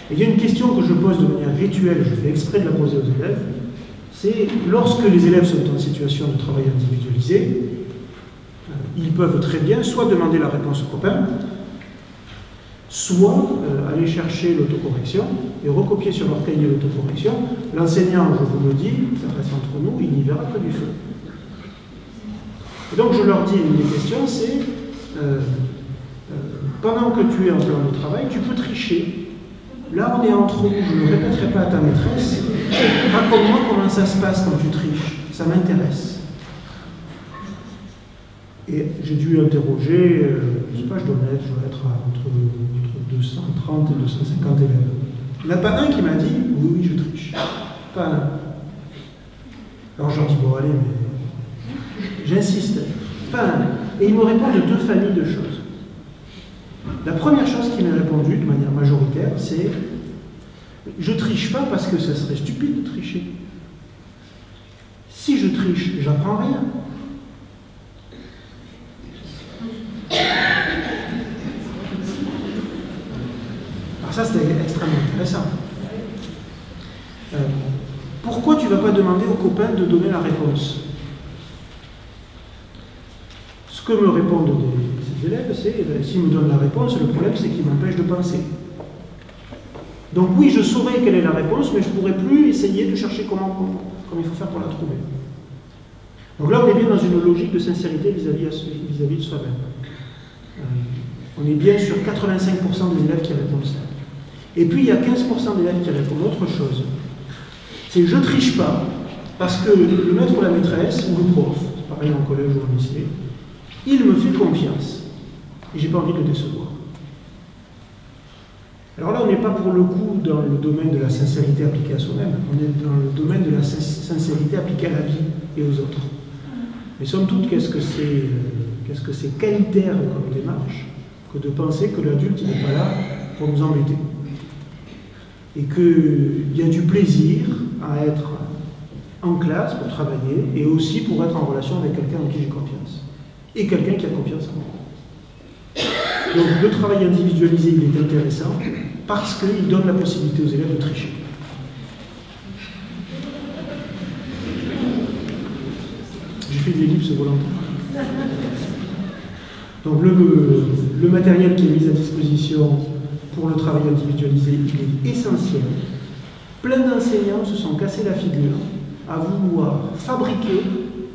Et il y a une question que je pose de manière rituelle, je fais exprès de la poser aux élèves, c'est lorsque les élèves sont en situation de travail individualisé, ils peuvent très bien soit demander la réponse au copain, soit aller chercher l'autocorrection et recopier sur leur cahier l'autocorrection. L'enseignant, je vous le dis, ça reste entre nous, il n'y verra que du feu. Et donc je leur dis, une des questions, c'est pendant que tu es en plan de travail, tu peux tricher. Là, on est entre nous, je ne le répéterai pas à ta maîtresse. Raconte-moi comment ça se passe quand tu triches, ça m'intéresse. Et j'ai dû interroger, je ne sais pas, je dois être entre 230 et 250 élèves. Il n'y en a pas un qui m'a dit, oui, je triche. Pas un. Alors je leur dis, bon, allez, mais j'insiste, pas un. Et ils me répondent de deux familles de choses. La première chose qui m'est répondue de manière majoritaire, c'est je triche pas parce que ça serait stupide de tricher. Si je triche, j'apprends rien. Alors ça, c'était extrêmement intéressant. Pourquoi tu ne vas pas demander aux copains de donner la réponse? Ce que me répondent ces élèves, c'est s'ils me donnent la réponse, le problème c'est qu'ils m'empêchent de penser. Donc oui, je saurais quelle est la réponse, mais je ne pourrais plus essayer de chercher comment il faut faire pour la trouver. Donc là, on est bien dans une logique de sincérité vis-à-vis de soi-même. On est bien sur 85% des élèves qui répondent ça. Et puis il y a 15% d'élèves qui répondent autre chose. C'est je triche pas, parce que le maître ou la maîtresse, ou le prof, c'est pareil en collège ou en lycée, il me fait confiance. Et j'ai pas envie de le décevoir. Alors là, on n'est pas pour le coup dans le domaine de la sincérité appliquée à soi-même, on est dans le domaine de la sincérité appliquée à la vie et aux autres. Mais somme toute, qu'est-ce que c'est qualitaire comme démarche que de penser que l'adulte n'est pas là pour nous embêter. Et qu'il y a du plaisir à être en classe pour travailler et aussi pour être en relation avec quelqu'un en qui j'ai confiance. Et quelqu'un qui a confiance en moi. Donc le travail individualisé, il est intéressant parce qu'il donne la possibilité aux élèves de tricher. J'ai fait des ellipses volontaires. Donc le matériel qui est mis à disposition pour le travail individualisé, il est essentiel. Plein d'enseignants se sont cassés la figure à vouloir fabriquer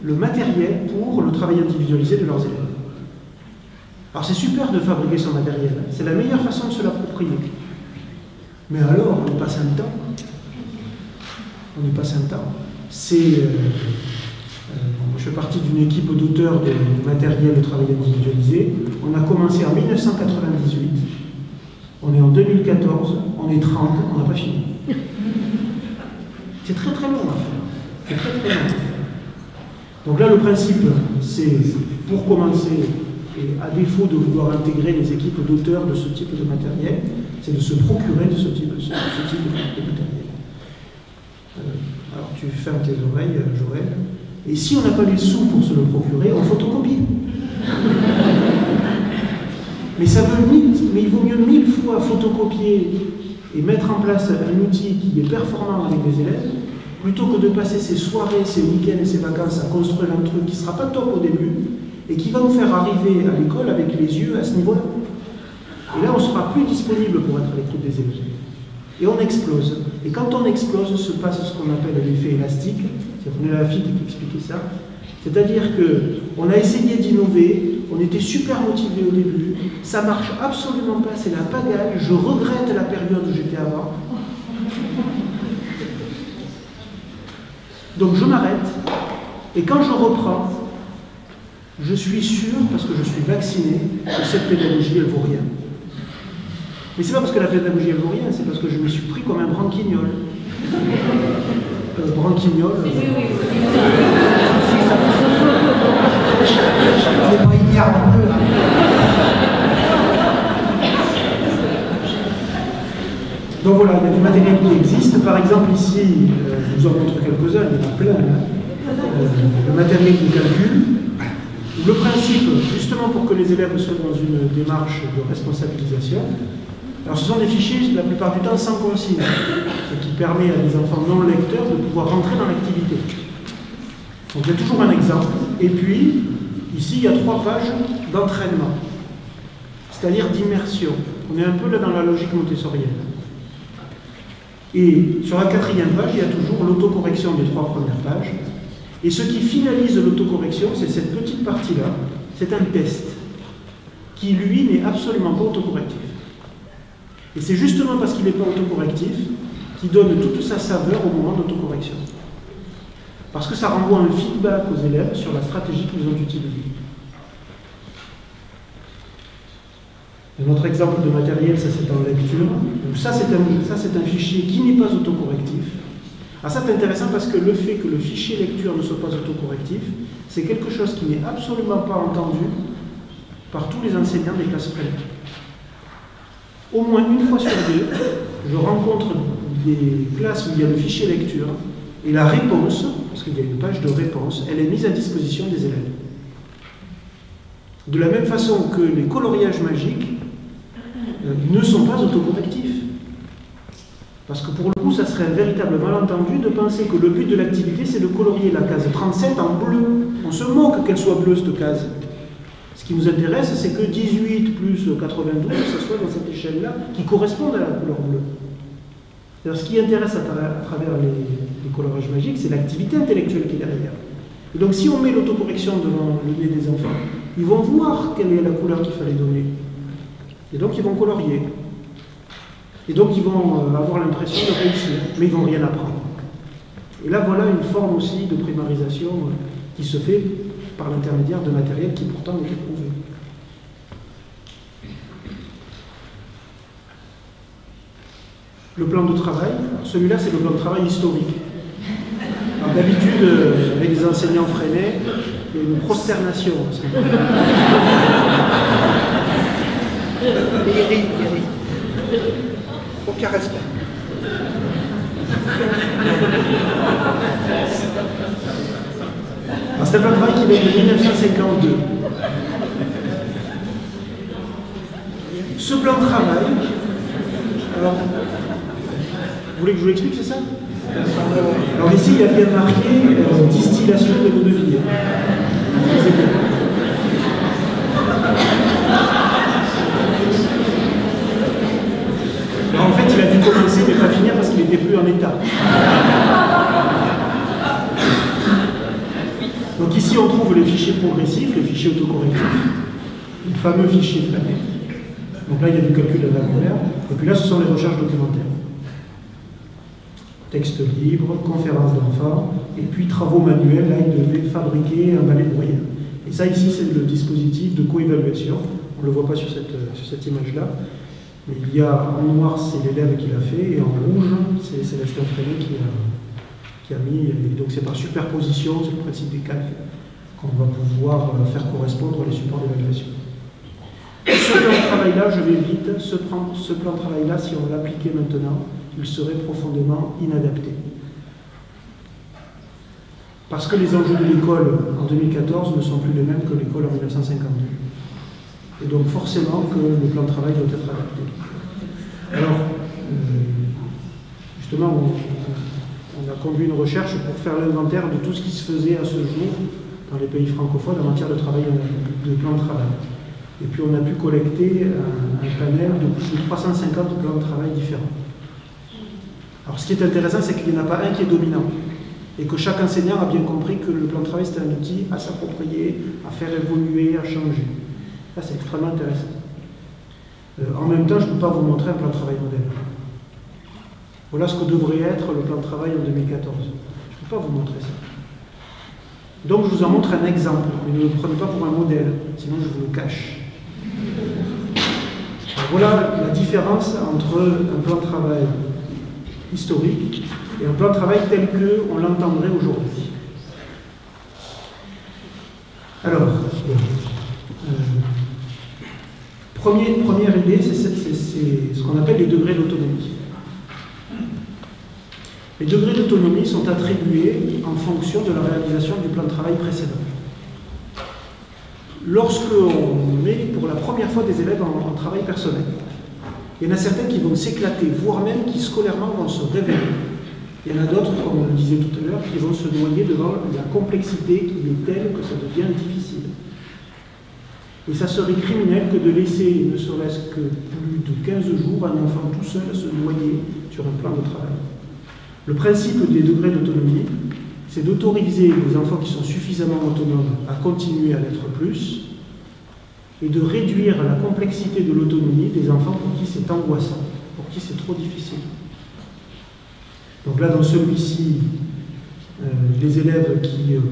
le matériel pour le travail individualisé de leurs élèves. Alors c'est super de fabriquer son matériel, c'est la meilleure façon de se l'approprier. Mais alors, on y passe un temps. On y passe un temps. Je fais partie d'une équipe d'auteurs de matériel de travail individualisé. On a commencé en 1998. On est en 2014, on est 30, on n'a pas fini. C'est très très long à faire. C'est très très long. Donc là, le principe, c'est, pour commencer, et à défaut de vouloir intégrer les équipes d'auteurs de ce type de matériel, c'est de se procurer de ce type de matériel. Alors tu fermes tes oreilles, Joël. Et si on n'a pas les sous pour se le procurer, on photocopie. Mais il vaut mieux 1000 fois photocopier et mettre en place un outil qui est performant avec les élèves, plutôt que de passer ses soirées, ses week-ends et ses vacances à construire un truc qui ne sera pas top au début et qui va nous faire arriver à l'école avec les yeux à ce niveau-là. Et là, on ne sera plus disponible pour être à l'écoute des élèves. Et on explose. Et quand on explose, se passe ce qu'on appelle l'effet élastique. C'est Lafitte qui expliquait ça. C'est-à-dire qu'on a essayé d'innover, on était super motivés au début, ça marche absolument pas, c'est la pagaille, je regrette la période où j'étais avant. Donc je m'arrête, et quand je reprends, je suis sûr, parce que je suis vacciné, que cette pédagogie, elle vaut rien. Mais c'est pas parce que la pédagogie, elle vaut rien, c'est parce que je me suis pris comme un branquignol. Branquignol. Je n'ai pas ignare non plus. Donc voilà, il y a des matériels qui existent. Par exemple, ici, je vous en montre quelques-uns, il y en a plein. Le matériel de calcul. Le principe, justement pour que les élèves soient dans une démarche de responsabilisation, alors ce sont des fichiers, la plupart du temps, sans consigne, ce qui permet à des enfants non lecteurs de pouvoir rentrer dans l'activité. Donc il y a toujours un exemple. Et puis, ici, il y a 3 pages d'entraînement, c'est-à-dire d'immersion. On est un peu là dans la logique montessorienne. Et sur la 4e page, il y a toujours l'autocorrection des 3 premières pages. Et ce qui finalise l'autocorrection, c'est cette petite partie-là. C'est un test qui, lui, n'est absolument pas autocorrectif. Et c'est justement parce qu'il n'est pas autocorrectif qu'il donne toute sa saveur au moment d'autocorrection. Parce que ça renvoie un feedback aux élèves sur la stratégie qu'ils ont utilisée. Un autre exemple de matériel, ça c'est en lecture. Donc ça c'est un fichier qui n'est pas autocorrectif. Ah, ça c'est intéressant parce que le fait que le fichier lecture ne soit pas autocorrectif, c'est quelque chose qui n'est absolument pas entendu par tous les enseignants des classes primaires. Au moins une fois sur 2, je rencontre des classes où il y a le fichier lecture et la réponse, parce qu'il y a une page de réponse, elle est mise à disposition des élèves. De la même façon que les coloriages magiques ne sont pas autocorrectifs. Parce que pour le coup, ça serait un véritable malentendu de penser que le but de l'activité, c'est de colorier la case 37 en bleu. On se moque qu'elle soit bleue, cette case. Ce qui nous intéresse, c'est que 18 plus 92, ce soit dans cette échelle-là, qui corresponde à la couleur bleue. Alors, ce qui intéresse à travers les coloriages magiques, c'est l'activité intellectuelle qui est derrière. Et donc, si on met l'autocorrection devant le nez des enfants, ils vont voir quelle est la couleur qu'il fallait donner. Et donc, ils vont colorier. Et donc, ils vont avoir l'impression de réussir, mais ils ne vont rien apprendre. Et là, voilà une forme aussi de primarisation qui se fait par l'intermédiaire de matériel qui pourtant est éprouvé. Le plan de travail, celui-là, c'est le plan de travail historique. D'habitude, avec des enseignants freinés, il y a une prosternation. Il rit. Aucun respect. C'est un plan de travail qui date de 1952. Ce plan de travail, alors, vous voulez que je vous l'explique, c'est ça? Alors ici, il y a bien marqué distillation de l'eau de vie. En fait, il a dû commencer mais pas finir parce qu'il n'était plus en état. Donc ici, on trouve les fichiers progressifs, les fichiers autocorrectifs, le fameux fichier flammé. Donc là, il y a du calcul vocabulaire. Et puis là, ce sont les recherches documentaires. Texte libre, conférences d'enfants, et puis travaux manuels. Là, il devait fabriquer un balai moyen. Et ça, ici, c'est le dispositif de coévaluation. On ne le voit pas sur cette image-là. Mais il y a en noir, c'est l'élève qui l'a fait, et en rouge, c'est Célestin Freinet qui a mis. Et donc c'est par superposition, c'est le principe des calques, qu'on va pouvoir faire correspondre les supports d'évaluation. Ce plan de travail-là, je vais vite, ce plan de travail-là, si on l'appliquait maintenant, il serait profondément inadapté. Parce que les enjeux de l'école en 2014 ne sont plus les mêmes que l'école en 1952. Et donc forcément que le plan de travail doit être adapté. Alors, justement, on a conduit une recherche pour faire l'inventaire de tout ce qui se faisait à ce jour dans les pays francophones en matière de travail, de plan de travail. Et puis on a pu collecter un panel de plus de 350 plans de travail différents. Alors ce qui est intéressant, c'est qu'il n'y en a pas un qui est dominant. Et que chaque enseignant a bien compris que le plan de travail, c'est un outil à s'approprier, à faire évoluer, à changer. Ça, c'est extrêmement intéressant. En même temps, je ne peux pas vous montrer un plan de travail modèle. Voilà ce que devrait être le plan de travail en 2014. Je ne peux pas vous montrer ça. Donc, je vous en montre un exemple, mais ne le prenez pas pour un modèle, sinon je vous le cache. Alors, voilà la différence entre un plan de travail historique et un plan de travail tel qu'on l'entendrait aujourd'hui. Alors, première idée, c'est ce qu'on appelle les degrés d'autonomie. Les degrés d'autonomie sont attribués en fonction de la réalisation du plan de travail précédent. Lorsqu'on met pour la première fois des élèves en travail personnel, il y en a certains qui vont s'éclater, voire même qui scolairement vont se révéler. Il y en a d'autres, comme on le disait tout à l'heure, qui vont se noyer devant la complexité qui est telle que ça devient difficile. Et ça serait criminel que de laisser, ne serait-ce que plus de 15 jours, un enfant tout seul se noyer sur un plan de travail. Le principe des degrés d'autonomie, c'est d'autoriser les enfants qui sont suffisamment autonomes à continuer à l'être plus, et de réduire la complexité de l'autonomie des enfants pour qui c'est angoissant, pour qui c'est trop difficile. Donc là, dans celui-ci, les élèves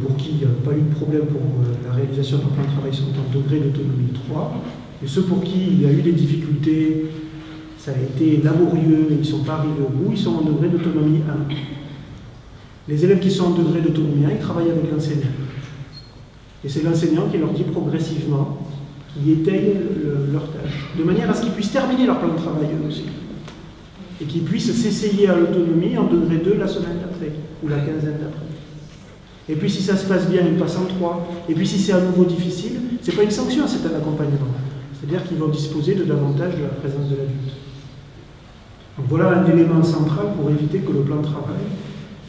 pour qui il n'y a pas eu de problème pour la réalisation d'un plan de travail sont en degré d'autonomie 3, et ceux pour qui il y a eu des difficultés, ça a été laborieux, ils ne sont pas arrivés au bout, ils sont en degré d'autonomie 1. Les élèves qui sont en degré d'autonomie 1, ils travaillent avec l'enseignant. Et c'est l'enseignant qui leur dit progressivement, qui étaye leur tâche, de manière à ce qu'ils puissent terminer leur plan de travail eux aussi. Et qu'ils puissent s'essayer à l'autonomie en degré 2 la semaine d'après, ou la quinzaine d'après. Et puis si ça se passe bien, ils passent en 3. Et puis si c'est à nouveau difficile, c'est pas une sanction, c'est un accompagnement. C'est-à-dire qu'ils vont disposer de davantage de la présence de l'adulte. Donc voilà un élément central pour éviter que le plan de travail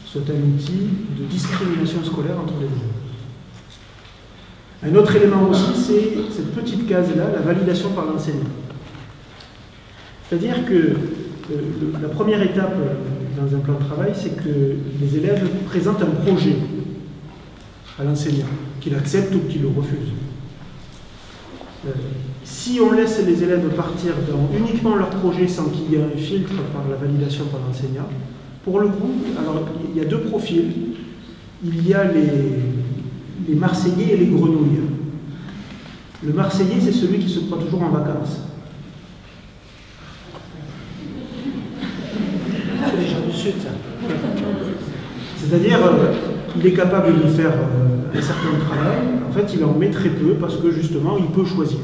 soit un outil de discrimination scolaire entre les élèves. Un autre élément aussi, c'est cette petite case-là, la validation par l'enseignant. C'est-à-dire que la première étape dans un plan de travail, c'est que les élèves présentent un projet à l'enseignant, qu'il accepte ou qu'il le refuse. Si on laisse les élèves partir dans uniquement leur projet sans qu'il y ait un filtre par la validation par l'enseignant, pour le coup, alors il y a deux profils. Il y a les Marseillais et les grenouilles. Le Marseillais, c'est celui qui se croit toujours en vacances. C'est les gens du Sud, ça. C'est-à-dire, il est capable de faire un certain travail. En fait, il en met très peu parce que justement, il peut choisir.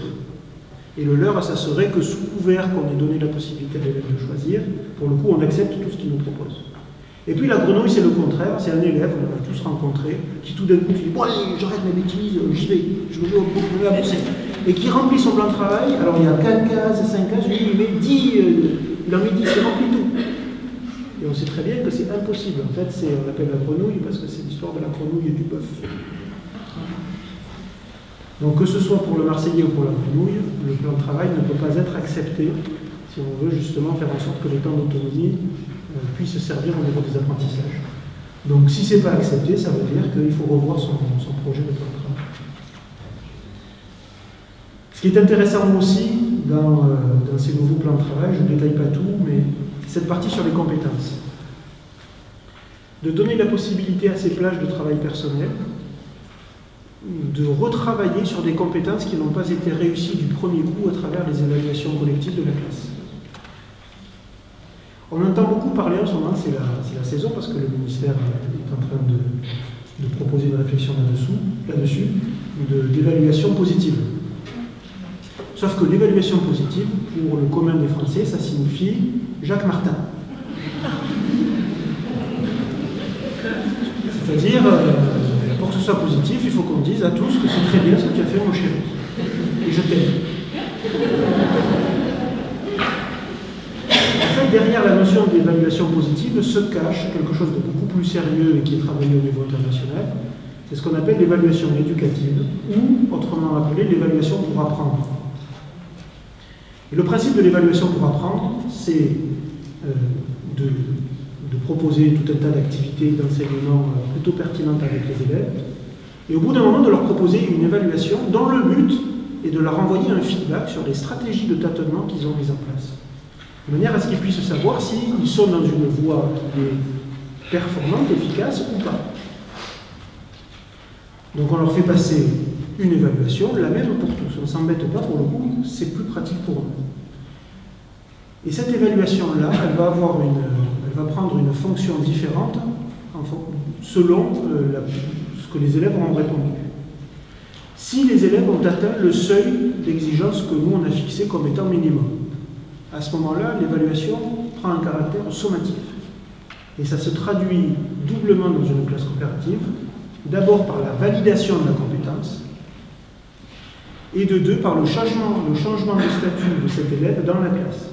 Et le leur, ça serait que sous couvert qu'on ait donné la possibilité à l'élève de choisir, pour le coup, on accepte tout ce qu'il nous propose. Et puis la grenouille, c'est le contraire, c'est un élève, on l'a tous rencontré, qui tout d'un coup dit « Bon allez, j'arrête mes bêtises, j'y vais, je vais à bosser ». Et qui remplit son plan de travail, alors il y a 4 cases, 5 cases, lui il met 10, il en met 10, il remplit tout. Et on sait très bien que c'est impossible, en fait, on l'appelle la grenouille parce que c'est l'histoire de la grenouille et du bœuf. Donc que ce soit pour le Marseillais ou pour la grenouille, le plan de travail ne peut pas être accepté si on veut justement faire en sorte que les temps d'autonomie puissent servir au niveau des apprentissages. Donc si ce n'est pas accepté, ça veut dire qu'il faut revoir son projet de plan de travail. Ce qui est intéressant aussi dans ces nouveaux plans de travail, je ne détaille pas tout, mais cette partie sur les compétences. De donner la possibilité à ces plages de travail personnel de retravailler sur des compétences qui n'ont pas été réussies du premier coup à travers les évaluations collectives de la classe. On entend beaucoup parler en ce moment, c'est la saison, parce que le ministère est en train de proposer une réflexion là-dessus, d'évaluation positive. Sauf que l'évaluation positive, pour le commun des Français, ça signifie Jacques Martin. C'est-à-dire, pour que ce soit positif, il faut qu'on dise à tous que c'est très bien ce que tu as fait, mon chéri. Et je t'aime. En fait, derrière la notion d'évaluation positive se cache quelque chose de beaucoup plus sérieux et qui est travaillé au niveau international. C'est ce qu'on appelle l'évaluation éducative, ou autrement appelé l'évaluation pour apprendre. Et le principe de l'évaluation pour apprendre, c'est de proposer tout un tas d'activités d'enseignement plutôt pertinentes avec les élèves, et au bout d'un moment de leur proposer une évaluation dont le but est de leur envoyer un feedback sur les stratégies de tâtonnement qu'ils ont mises en place, de manière à ce qu'ils puissent savoir s'ils sont dans une voie qui est performante, efficace ou pas. Donc on leur fait passer une évaluation, la même pour tous, on ne s'embête pas pour le coup, c'est plus pratique pour eux. Et cette évaluation-là, elle va prendre une fonction différente selon ce que les élèves auront répondu. Si les élèves ont atteint le seuil d'exigence que nous on a fixé comme étant minimum, à ce moment-là, l'évaluation prend un caractère sommatif. Et ça se traduit doublement dans une classe coopérative, d'abord par la validation de la compétence, et de deux, par le changement de statut de cet élève dans la classe.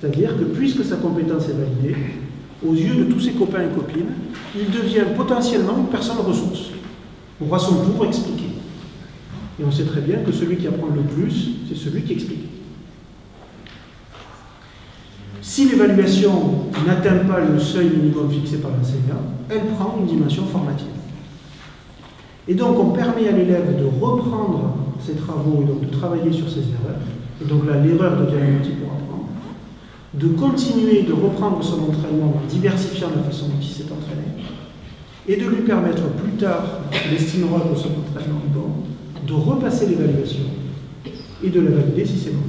C'est-à-dire que puisque sa compétence est validée, aux yeux de tous ses copains et copines, il devient potentiellement une personne ressource. On va son tour expliquer. Et on sait très bien que celui qui apprend le plus, c'est celui qui explique. Si l'évaluation n'atteint pas le seuil minimum fixé par l'enseignant, elle prend une dimension formative. Et donc on permet à l'élève de reprendre ses travaux et donc de travailler sur ses erreurs. Et donc là, l'erreur devient un outil pour apprendre. De continuer de reprendre son entraînement en diversifiant la façon dont il s'est entraîné. Et de lui permettre plus tard, qu'il estimera que son entraînement est bon, de repasser l'évaluation et de la valider si c'est bon.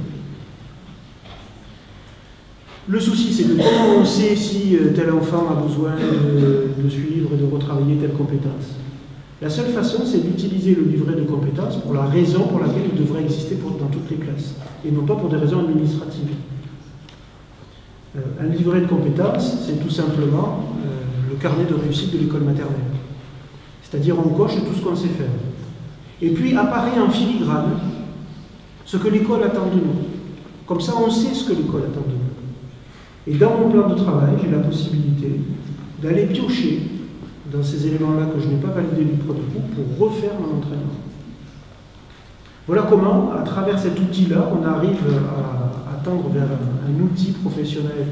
Le souci, c'est que comment on sait si tel enfant a besoin de suivre et de retravailler telle compétence? La seule façon, c'est d'utiliser le livret de compétences pour la raison pour laquelle il devrait exister dans toutes les classes, et non pas pour des raisons administratives. Un livret de compétences, c'est tout simplement le carnet de réussite de l'école maternelle. C'est-à-dire on coche tout ce qu'on sait faire. Et puis apparaît en filigrane ce que l'école attend de nous. Comme ça, on sait ce que l'école attend de nous. Et dans mon plan de travail, j'ai la possibilité d'aller piocher dans ces éléments-là que je n'ai pas validés du premier coup pour refaire mon entraînement. Voilà comment, à travers cet outil-là, on arrive à tendre vers un outil professionnel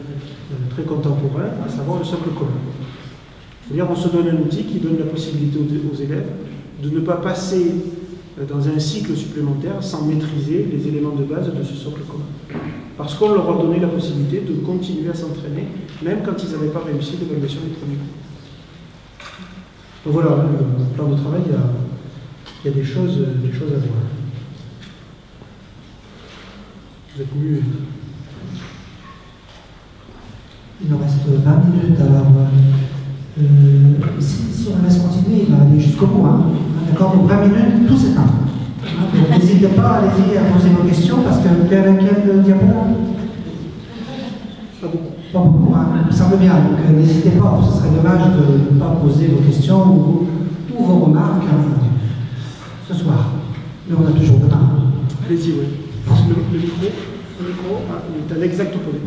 très contemporain, à savoir le socle commun. C'est-à-dire on se donne un outil qui donne la possibilité aux élèves de ne pas passer dans un cycle supplémentaire sans maîtriser les éléments de base de ce socle commun. Parce qu'on leur a donné la possibilité de continuer à s'entraîner, même quand ils n'avaient pas réussi l'évaluation du premier coup. Donc voilà, le plan de travail, il y a des choses à voir. Vous êtes mieux. Il nous reste 20 minutes, alors si on laisse continuer, il va aller jusqu'au bout. Hein. D'accord, donc 20 minutes, tout s'éteint. Donc n'hésitez pas, allez-y à poser vos questions, parce que vous avez quel diapo? Pas beaucoup, hein. Il me semble bien, donc n'hésitez pas, ce serait dommage de ne pas poser vos questions ou vos remarques ce soir. Mais on a toujours demain. Allez-y, oui. Le micro, il est à l'exact opposé.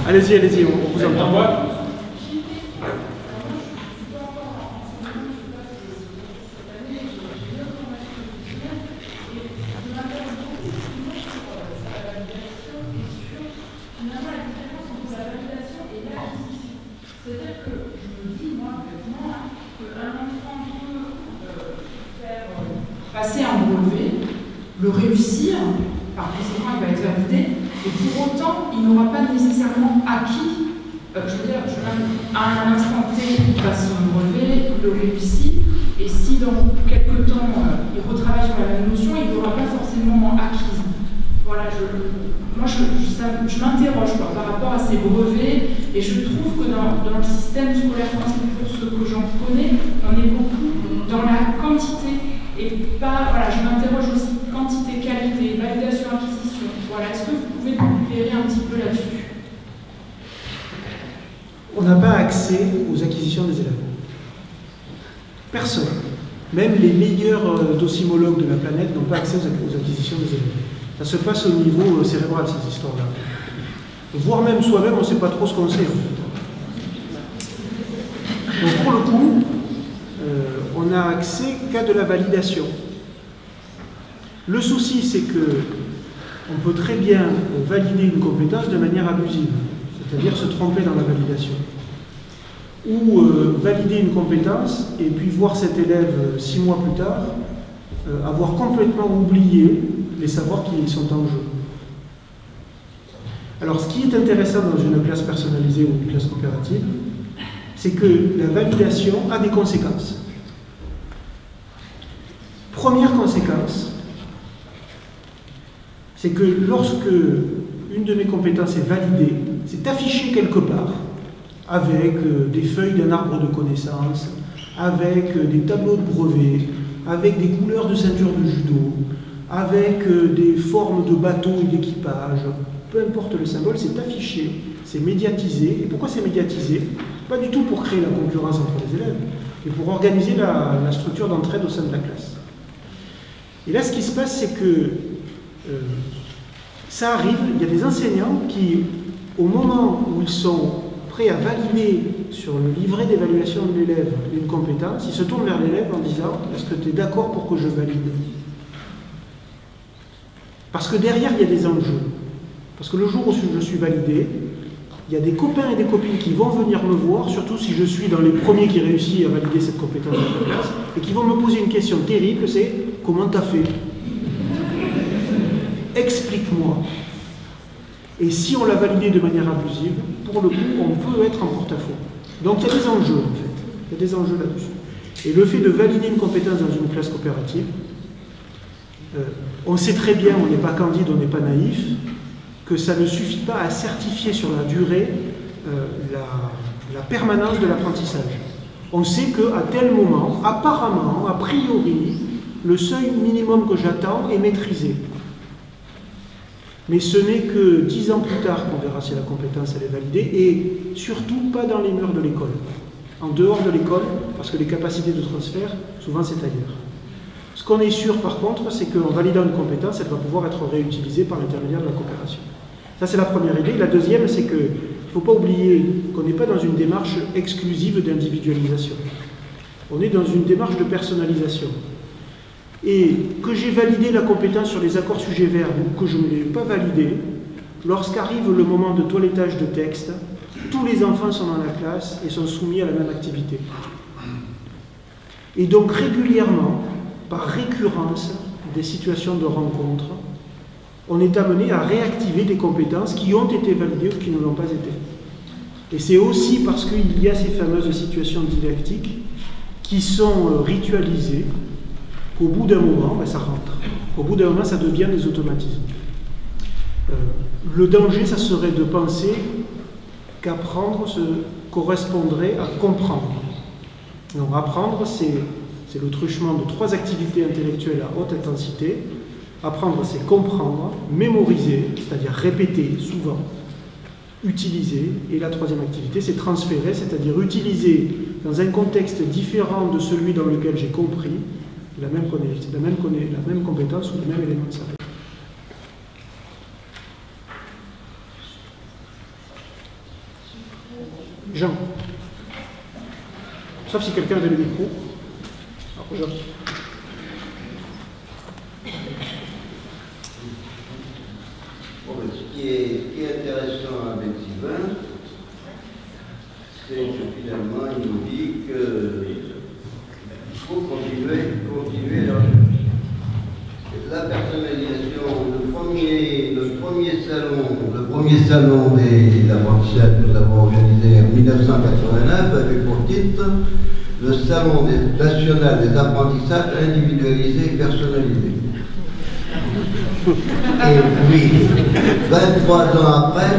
Allez-y, on vous entend. Passer un brevet, le réussir, par conséquent il va être validé, et pour autant il n'aura pas nécessairement acquis, à un instant T il passe son brevet, il le réussit, et si dans quelques temps il retravaille sur la même notion, il n'aura pas forcément acquis. Voilà, moi je m'interroge par rapport à ces brevets, et je trouve que dans le système scolaire français, pour ce que j'en connais, on est beaucoup dans la quantité. Et pas, voilà, je m'interroge aussi quantité, qualité, validation, acquisition. Voilà, est-ce que vous pouvez nous éclairer un petit peu là-dessus? On n'a pas accès aux acquisitions des élèves. Personne. Même les meilleurs docimologues de la planète n'ont pas accès aux acquisitions des élèves. Ça se passe au niveau cérébral, ces histoires-là. Voire même soi-même, on ne sait pas trop ce qu'on sait, en fait. Donc pour le coup, on n'a accès qu'à de la validation. Le souci, c'est que on peut très bien valider une compétence de manière abusive, c'est-à-dire se tromper dans la validation. Ou valider une compétence et puis voir cet élève 6 mois plus tard avoir complètement oublié les savoirs qui sont en jeu. Alors ce qui est intéressant dans une classe personnalisée ou une classe coopérative, c'est que la validation a des conséquences. Première conséquence, c'est que lorsque une de mes compétences est validée, c'est affiché quelque part, avec des feuilles d'un arbre de connaissances, avec des tableaux de brevets, avec des couleurs de ceinture de judo, avec des formes de bateaux et d'équipage, peu importe le symbole, c'est affiché, c'est médiatisé. Et pourquoi c'est médiatisé? Pas du tout pour créer la concurrence entre les élèves, mais pour organiser la structure d'entraide au sein de la classe. Et là, ce qui se passe, c'est que ça arrive, il y a des enseignants qui, au moment où ils sont prêts à valider sur le livret d'évaluation de l'élève une compétence, ils se tournent vers l'élève en disant « Est-ce que tu es d'accord pour que je valide ?» Parce que derrière, il y a des enjeux. Parce que le jour où je suis validé, il y a des copains et des copines qui vont venir me voir, surtout si je suis dans les premiers qui réussissent à valider cette compétence dans la classe, et qui vont me poser une question terrible, c'est « Comment t'as fait ?» Explique-moi. Et si on l'a validé de manière abusive, pour le coup, on peut être en porte-à-faux. Donc il y a des enjeux, en fait. Il y a des enjeux là-dessus. Et le fait de valider une compétence dans une classe coopérative, on sait très bien, on n'est pas candide, on n'est pas naïf, que ça ne suffit pas à certifier sur la durée la permanence de l'apprentissage. On sait qu'à tel moment, apparemment, a priori, le seuil minimum que j'attends est maîtrisé. Mais ce n'est que 10 ans plus tard qu'on verra si la compétence elle est validée, et surtout pas dans les murs de l'école. En dehors de l'école, parce que les capacités de transfert, souvent c'est ailleurs. Ce qu'on est sûr par contre, c'est qu'en validant une compétence, elle va pouvoir être réutilisée par l'intermédiaire de la coopération. Ça c'est la première idée. La deuxième, c'est qu'il ne faut pas oublier qu'on n'est pas dans une démarche exclusive d'individualisation. On est dans une démarche de personnalisation. Et que j'ai validé la compétence sur les accords sujets-verbes ou que je ne l'ai pas validé, lorsqu'arrive le moment de toilettage de texte, tous les enfants sont dans la classe et sont soumis à la même activité. Et donc régulièrement, par récurrence des situations de rencontre, on est amené à réactiver des compétences qui ont été validées ou qui ne l'ont pas été. Et c'est aussi parce qu'il y a ces fameuses situations didactiques qui sont ritualisées, qu'au bout d'un moment, ça rentre. Au bout d'un moment, ça devient des automatismes. Le danger, ça serait de penser qu'apprendre correspondrait à comprendre. Donc apprendre, c'est le truchement de 3 activités intellectuelles à haute intensité. Apprendre, c'est comprendre, mémoriser, c'est-à-dire répéter souvent, utiliser, et la 3e activité, c'est transférer, c'est-à-dire utiliser dans un contexte différent de celui dans lequel j'ai compris la même compétence ou le même élément de savoir. Jean. Sauf si quelqu'un avait le micro. Alors, Jean. Ce qui est intéressant avec Sylvain, c'est que finalement il nous dit qu'il faut continuer la recherche. La personnalisation, le premier salon des apprentissages que nous avons organisé en 1989 avait pour titre le Salon national des apprentissages individualisés et personnalisés. Et puis, 23 ans après,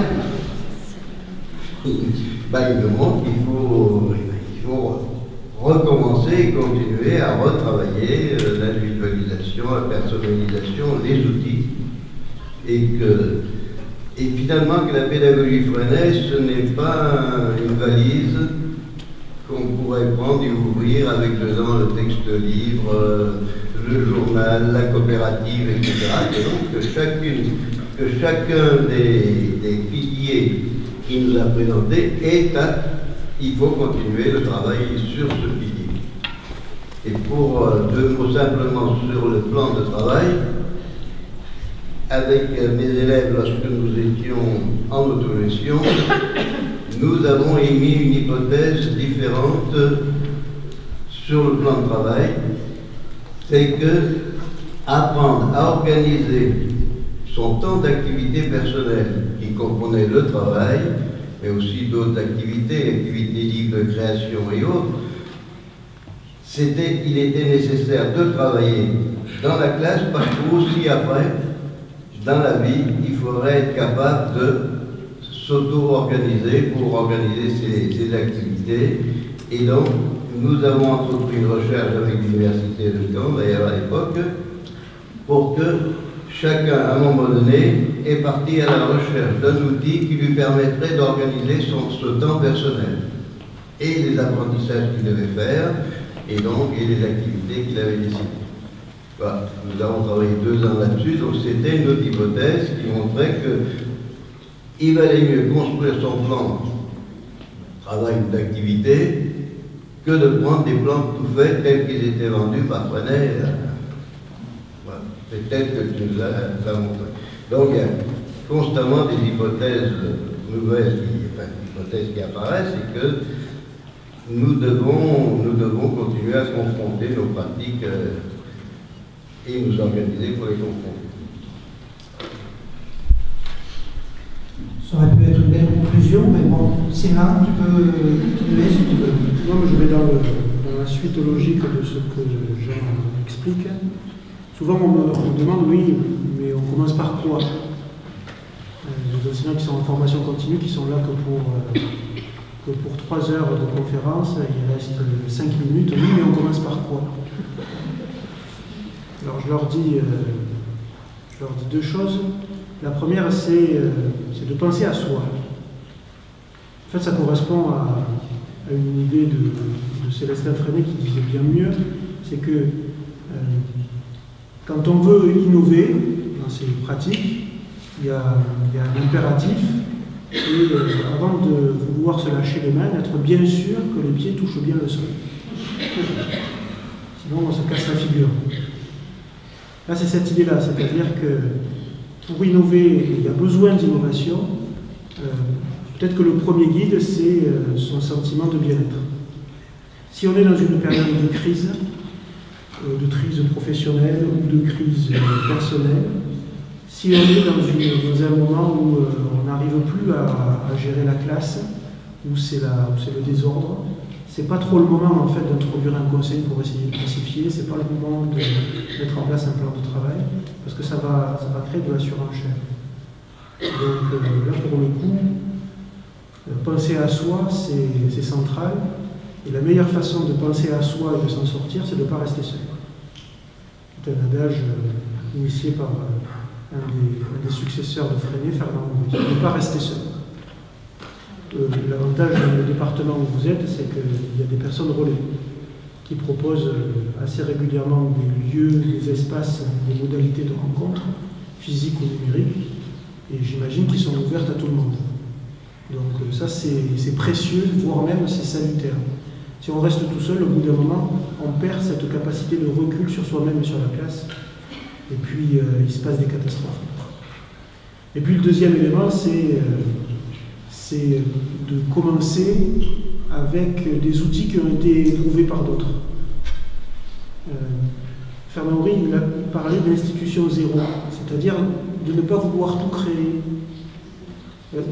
il nous montre qu'il faut recommencer et continuer à retravailler l'individualisation, la personnalisation, les outils. Et finalement que la pédagogie Freinet, ce n'est pas une valise qu'on pourrait prendre et ouvrir avec dedans le texte livre, le journal, la coopérative, etc. Et donc que chacun des piliers qu'il nous a présentés il faut continuer le travail sur ce pilier. Et pour 2 mots simplement sur le plan de travail, avec mes élèves, lorsque nous étions en autogestion, nous avons émis une hypothèse différente sur le plan de travail. C'est que apprendre à organiser son temps d'activité personnelle, qui comprenait le travail, mais aussi d'autres activités libres de création et autres, il était nécessaire de travailler dans la classe parce que aussi après, dans la vie, il faudrait être capable de s'auto-organiser pour organiser ses activités. Et donc, nous avons entrepris une recherche avec l'Université de Caen, d'ailleurs à l'époque, pour que chacun, à un moment donné, est parti à la recherche d'un outil qui lui permettrait d'organiser son temps personnel et les apprentissages qu'il devait faire et les activités qu'il avait décidées. Voilà. Nous avons travaillé 2 ans là-dessus, donc c'était une autre hypothèse qui montrait qu'il valait mieux construire son plan de travail ou d'activité que de prendre des plans tout faits tels qu'ils étaient vendus par Freinet. Voilà. C'est tel que tu nous as montré. Donc il y a constamment des hypothèses nouvelles, hypothèses qui apparaissent, et que nous devons continuer à confronter nos pratiques et nous organiser pour les confronter. Ça aurait pu être une belle conclusion, mais bon, Sylvain, tu peux continuer si tu veux. Non, mais je vais dans la suite logique de ce que Jean explique. Souvent, on me demande, oui, mais on commence par quoi? Les enseignants qui sont en formation continue, qui sont là que pour 3 heures de conférence, il reste 5 minutes. Oui, mais on commence par quoi? Alors, je leur dis 2 choses. La première, c'est de penser à soi. En fait, ça correspond à une idée de Célestin Freinet qui disait bien mieux, c'est que quand on veut innover dans ses pratiques, il y a un impératif, et avant de vouloir se lâcher les mains, être bien sûr que les pieds touchent bien le sol. Sinon, on se casse la figure. Là, c'est cette idée-là, c'est-à-dire que pour innover, il y a besoin d'innovation. Peut-être que le premier guide, c'est son sentiment de bien-être. Si on est dans une période de crise professionnelle ou de crise personnelle, si on est dans un moment où on n'arrive plus à gérer la classe, où c'est le désordre, c'est pas trop le moment en fait d'introduire un conseil pour essayer de classifier, c'est pas le moment de mettre en place un plan de travail, parce que ça va créer de la surenchère. Donc là pour le coup, penser à soi c'est central, et la meilleure façon de penser à soi et de s'en sortir, c'est de ne pas rester seul. C'est un adage initié par un des successeurs de Freinet, Fernand Maurice, ne pas rester seul. L'avantage du département où vous êtes, c'est qu'il y a des personnes relais qui proposent assez régulièrement des lieux, des espaces, des modalités de rencontre, physiques ou numériques, et j'imagine qu'ils sont ouvertes à tout le monde. Donc ça, c'est précieux, voire même c'est salutaire. Si on reste tout seul, au bout d'un moment, on perd cette capacité de recul sur soi-même et sur la classe, et puis il se passe des catastrophes. Et puis le deuxième élément, c'est de commencer avec des outils qui ont été éprouvés par d'autres. Fernand Henry, il a parlé d'institution zéro, c'est-à-dire de ne pas vouloir tout créer,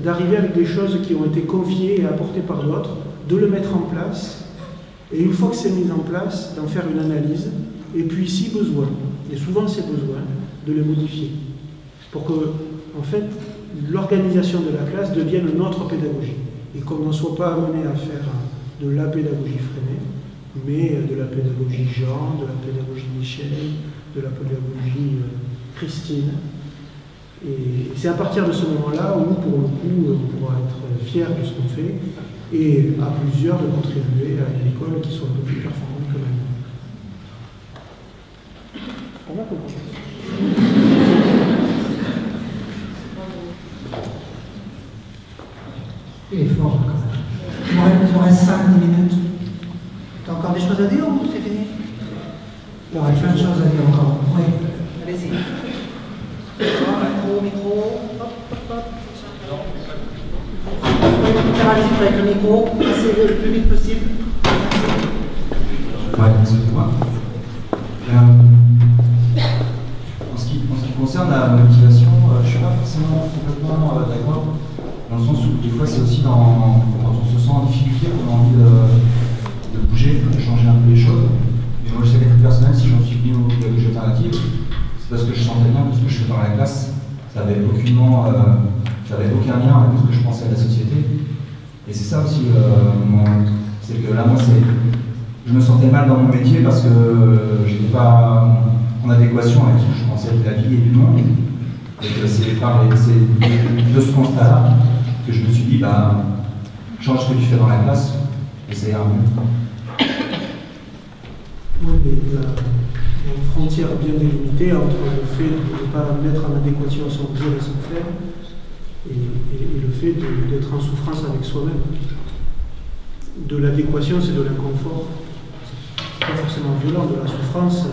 d'arriver avec des choses qui ont été confiées et apportées par d'autres, de le mettre en place, et une fois que c'est mis en place, d'en faire une analyse, et puis si besoin, et souvent c'est besoin, de les modifier, pour que, en fait, l'organisation de la classe devienne notre pédagogie, et qu'on n'en soit pas amené à faire de la pédagogie Freinet, mais de la pédagogie Jean, de la pédagogie Michel, de la pédagogie Christine. Et c'est à partir de ce moment-là où, pour le coup, on pourra être fier de ce qu'on fait, et à plusieurs de contribuer à une école qui soit un peu plus performante que la nôtre. On a compris. Il est fort quand même. Il nous reste 5-10 minutes. Tu as encore des choses à dire ou c'est fini? Il y aura plein de choses à dire encore. Oui. Allez-y. Micro. Hop, hop, hop. Interagir avec le micro, passer le plus vite possible. Ouais, merci pour moi. En ce qui concerne la motivation, je ne suis pas forcément complètement d'accord, dans le sens où des fois c'est aussi quand on se sent en difficulté, qu'on a envie de bouger, de changer un peu les choses. Mais moi je sais qu'à titre personnel, si j'en suis venu aux pédagogies alternatives, c'est parce que je sentais bien que ce que je fais dans la classe, ça n'avait aucun lien avec ce que je pensais à la société. Et c'est ça aussi, c'est que là, moi, je me sentais mal dans mon métier parce que j'étais pas en adéquation avec ce que je pensais être la vie et du monde. Et c'est de ce constat-là que je me suis dit, bah, change ce que tu fais dans la classe, et ça ira mieux. Oui, mais il y a une frontière bien délimitée entre le fait de ne pas mettre en adéquation son dire et son faire et le fait d'être en souffrance avec soi-même. De l'adéquation, c'est de l'inconfort. C'est pas forcément violent. De la souffrance,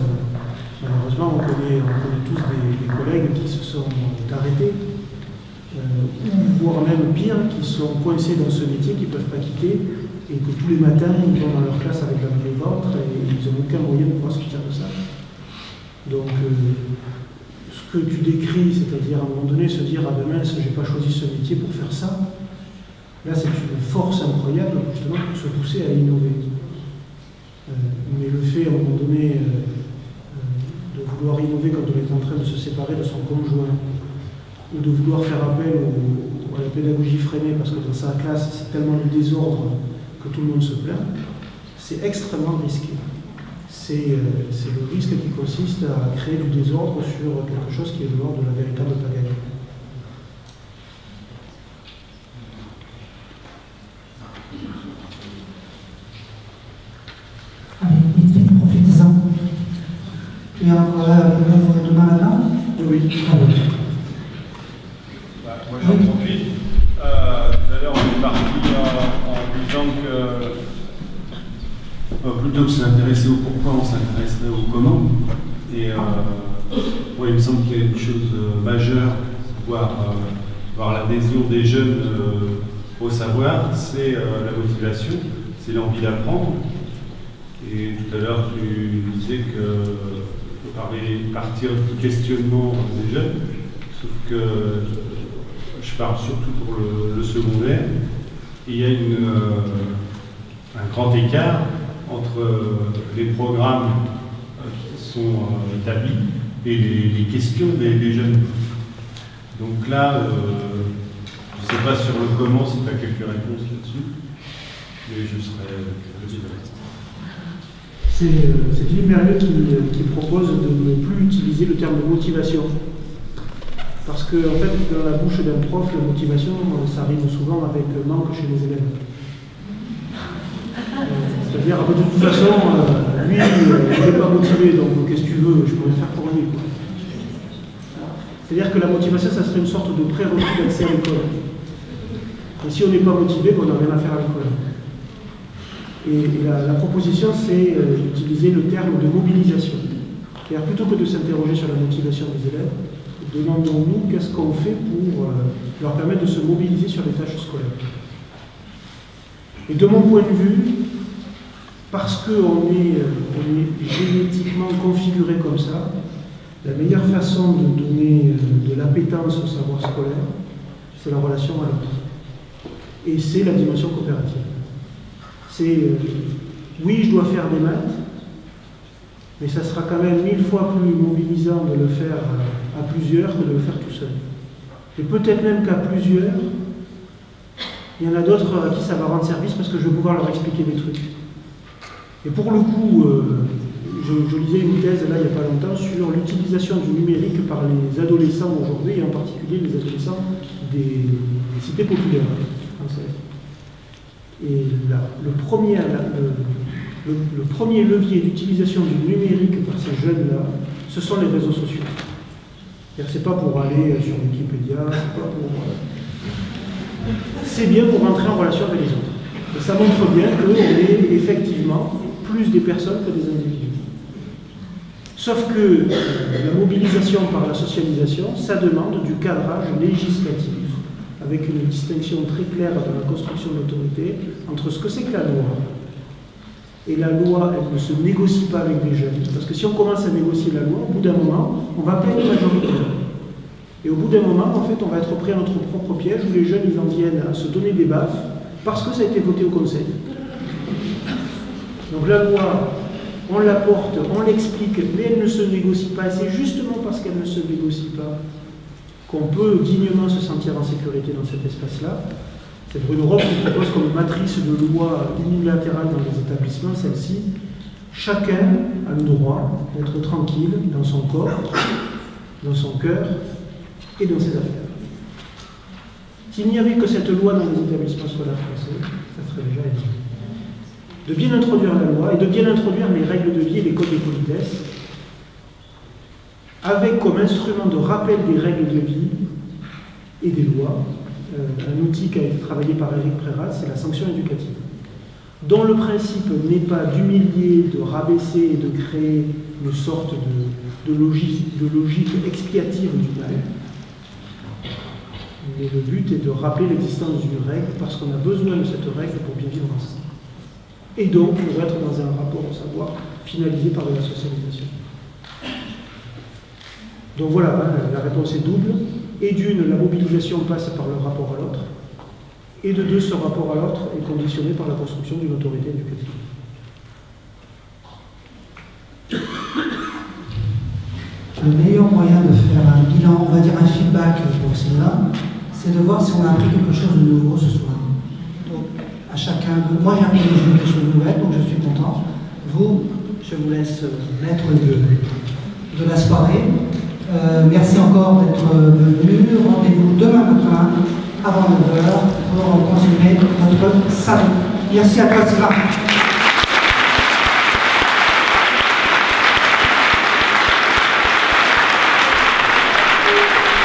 malheureusement, on connaît tous des collègues qui se sont arrêtés, ou voire même pire, qui sont coincés dans ce métier, qui ne peuvent pas quitter, et que tous les matins, ils vont dans leur classe avec la boule au ventre, et ils n'ont aucun moyen de pouvoir sortir de ça. Donc, ce que tu décris, c'est-à-dire à un moment donné se dire « Ah ben mince, j'ai pas choisi ce métier pour faire ça », là c'est une force incroyable justement pour se pousser à innover. Mais le fait à un moment donné de vouloir innover quand on est en train de se séparer de son conjoint, ou de vouloir faire appel à la pédagogie freinée parce que dans sa classe c'est tellement le désordre que tout le monde se plaint, c'est extrêmement risqué. C'est le risque qui consiste à créer du désordre sur quelque chose qui est de l'ordre de la véritable pagaille. Allez, vite fait, profitez-en. Tu es encore là demain matin? Oui. Allez. Moi j'en profite. Tout à l'heure on est parti en disant que plutôt que de s'intéresser au pourquoi, on s'intéresserait au comment. Et moi, il me semble qu'il y a une chose majeure, voir l'adhésion des jeunes au savoir, c'est la motivation, c'est l'envie d'apprendre. Et tout à l'heure, tu disais qu'il fallait partir du questionnement des jeunes, sauf que je parle surtout pour le secondaire. Il y a un grand écart entre les programmes qui sont établis et les questions des jeunes. Donc là, je ne sais pas sur le comment si tu as quelques réponses là-dessus, mais je serais C'est Philippe Merlieu qui propose de ne plus utiliser le terme de motivation. Parce que, en fait, dans la bouche d'un prof, la motivation, ça rime souvent avec manque chez les élèves. C'est-à-dire, de toute façon, lui, il n'est pas motivé, donc qu'est-ce que tu veux, je peux rien faire pour lui. C'est-à-dire que la motivation, ça serait une sorte de prérequis d'accès à l'école. Et si on n'est pas motivé, on n'a rien à faire à l'école. Et la proposition, c'est d'utiliser le terme de mobilisation. C'est-à-dire, plutôt que de s'interroger sur la motivation des élèves, demandons-nous qu'est-ce qu'on fait pour leur permettre de se mobiliser sur les tâches scolaires. Et de mon point de vue, parce qu'on est génétiquement configuré comme ça, la meilleure façon de donner de l'appétence au savoir scolaire, c'est la relation à l'autre. Et c'est la dimension coopérative. C'est, oui, je dois faire des maths, mais ça sera quand même 1000 fois plus mobilisant de le faire à plusieurs que de le faire tout seul. Et peut-être même qu'à plusieurs, il y en a d'autres à qui ça va rendre service parce que je vais pouvoir leur expliquer des trucs. Et pour le coup, je lisais une thèse là il n'y a pas longtemps sur l'utilisation du numérique par les adolescents aujourd'hui, et en particulier les adolescents des cités populaires françaises. Et là, le premier levier d'utilisation du numérique par ces jeunes-là, ce sont les réseaux sociaux. C'est pas pour aller sur Wikipédia, c'est pas pour... C'est bien pour entrer en relation avec les autres. Et ça montre bien qu'on est effectivement plus des personnes que des individus. Sauf que la mobilisation par la socialisation, ça demande du cadrage législatif, avec une distinction très claire dans la construction de l'autorité entre ce que c'est que la loi. Et la loi, elle ne se négocie pas avec des jeunes. Parce que si on commence à négocier la loi, au bout d'un moment, on va perdre la majorité. Et au bout d'un moment, en fait, on va être pris à notre propre piège où les jeunes, ils en viennent à se donner des baffes parce que ça a été voté au Conseil. Donc la loi, on la porte, on l'explique, mais elle ne se négocie pas. Et c'est justement parce qu'elle ne se négocie pas qu'on peut dignement se sentir en sécurité dans cet espace-là. C'est Bruno Roch qui propose comme matrice de loi unilatérale dans les établissements, celle-ci, Chacun a le droit d'être tranquille dans son corps, dans son cœur et dans ses affaires. S'il n'y avait que cette loi dans les établissements scolaires français, ça serait déjà énorme. De bien introduire la loi et de bien introduire les règles de vie et les codes de politesse, avec comme instrument de rappel des règles de vie et des lois, un outil qui a été travaillé par Éric Prérat, c'est la sanction éducative, dont le principe n'est pas d'humilier, de rabaisser et de créer une sorte de logique expiative du mal. Mais le but est de rappeler l'existence d'une règle parce qu'on a besoin de cette règle pour bien vivre ensemble. Et donc pour être dans un rapport au savoir finalisé par de la socialisation. Donc voilà, la réponse est double. Et d'une, la mobilisation passe par le rapport à l'autre. Et de deux, ce rapport à l'autre est conditionné par la construction d'une autorité éducative. Le meilleur moyen de faire un bilan, on va dire un feedback pour Sylvain, c'est de voir si on a appris quelque chose de nouveau ce soir. Donc, à chacun de... Moi, j'ai appris des choses nouvelles, donc je suis content. Vous, je vous laisse maître de la soirée. Merci encore d'être venu. Rendez-vous demain matin avant 9h pour continuer notre salon. Merci à toi, Sylvain.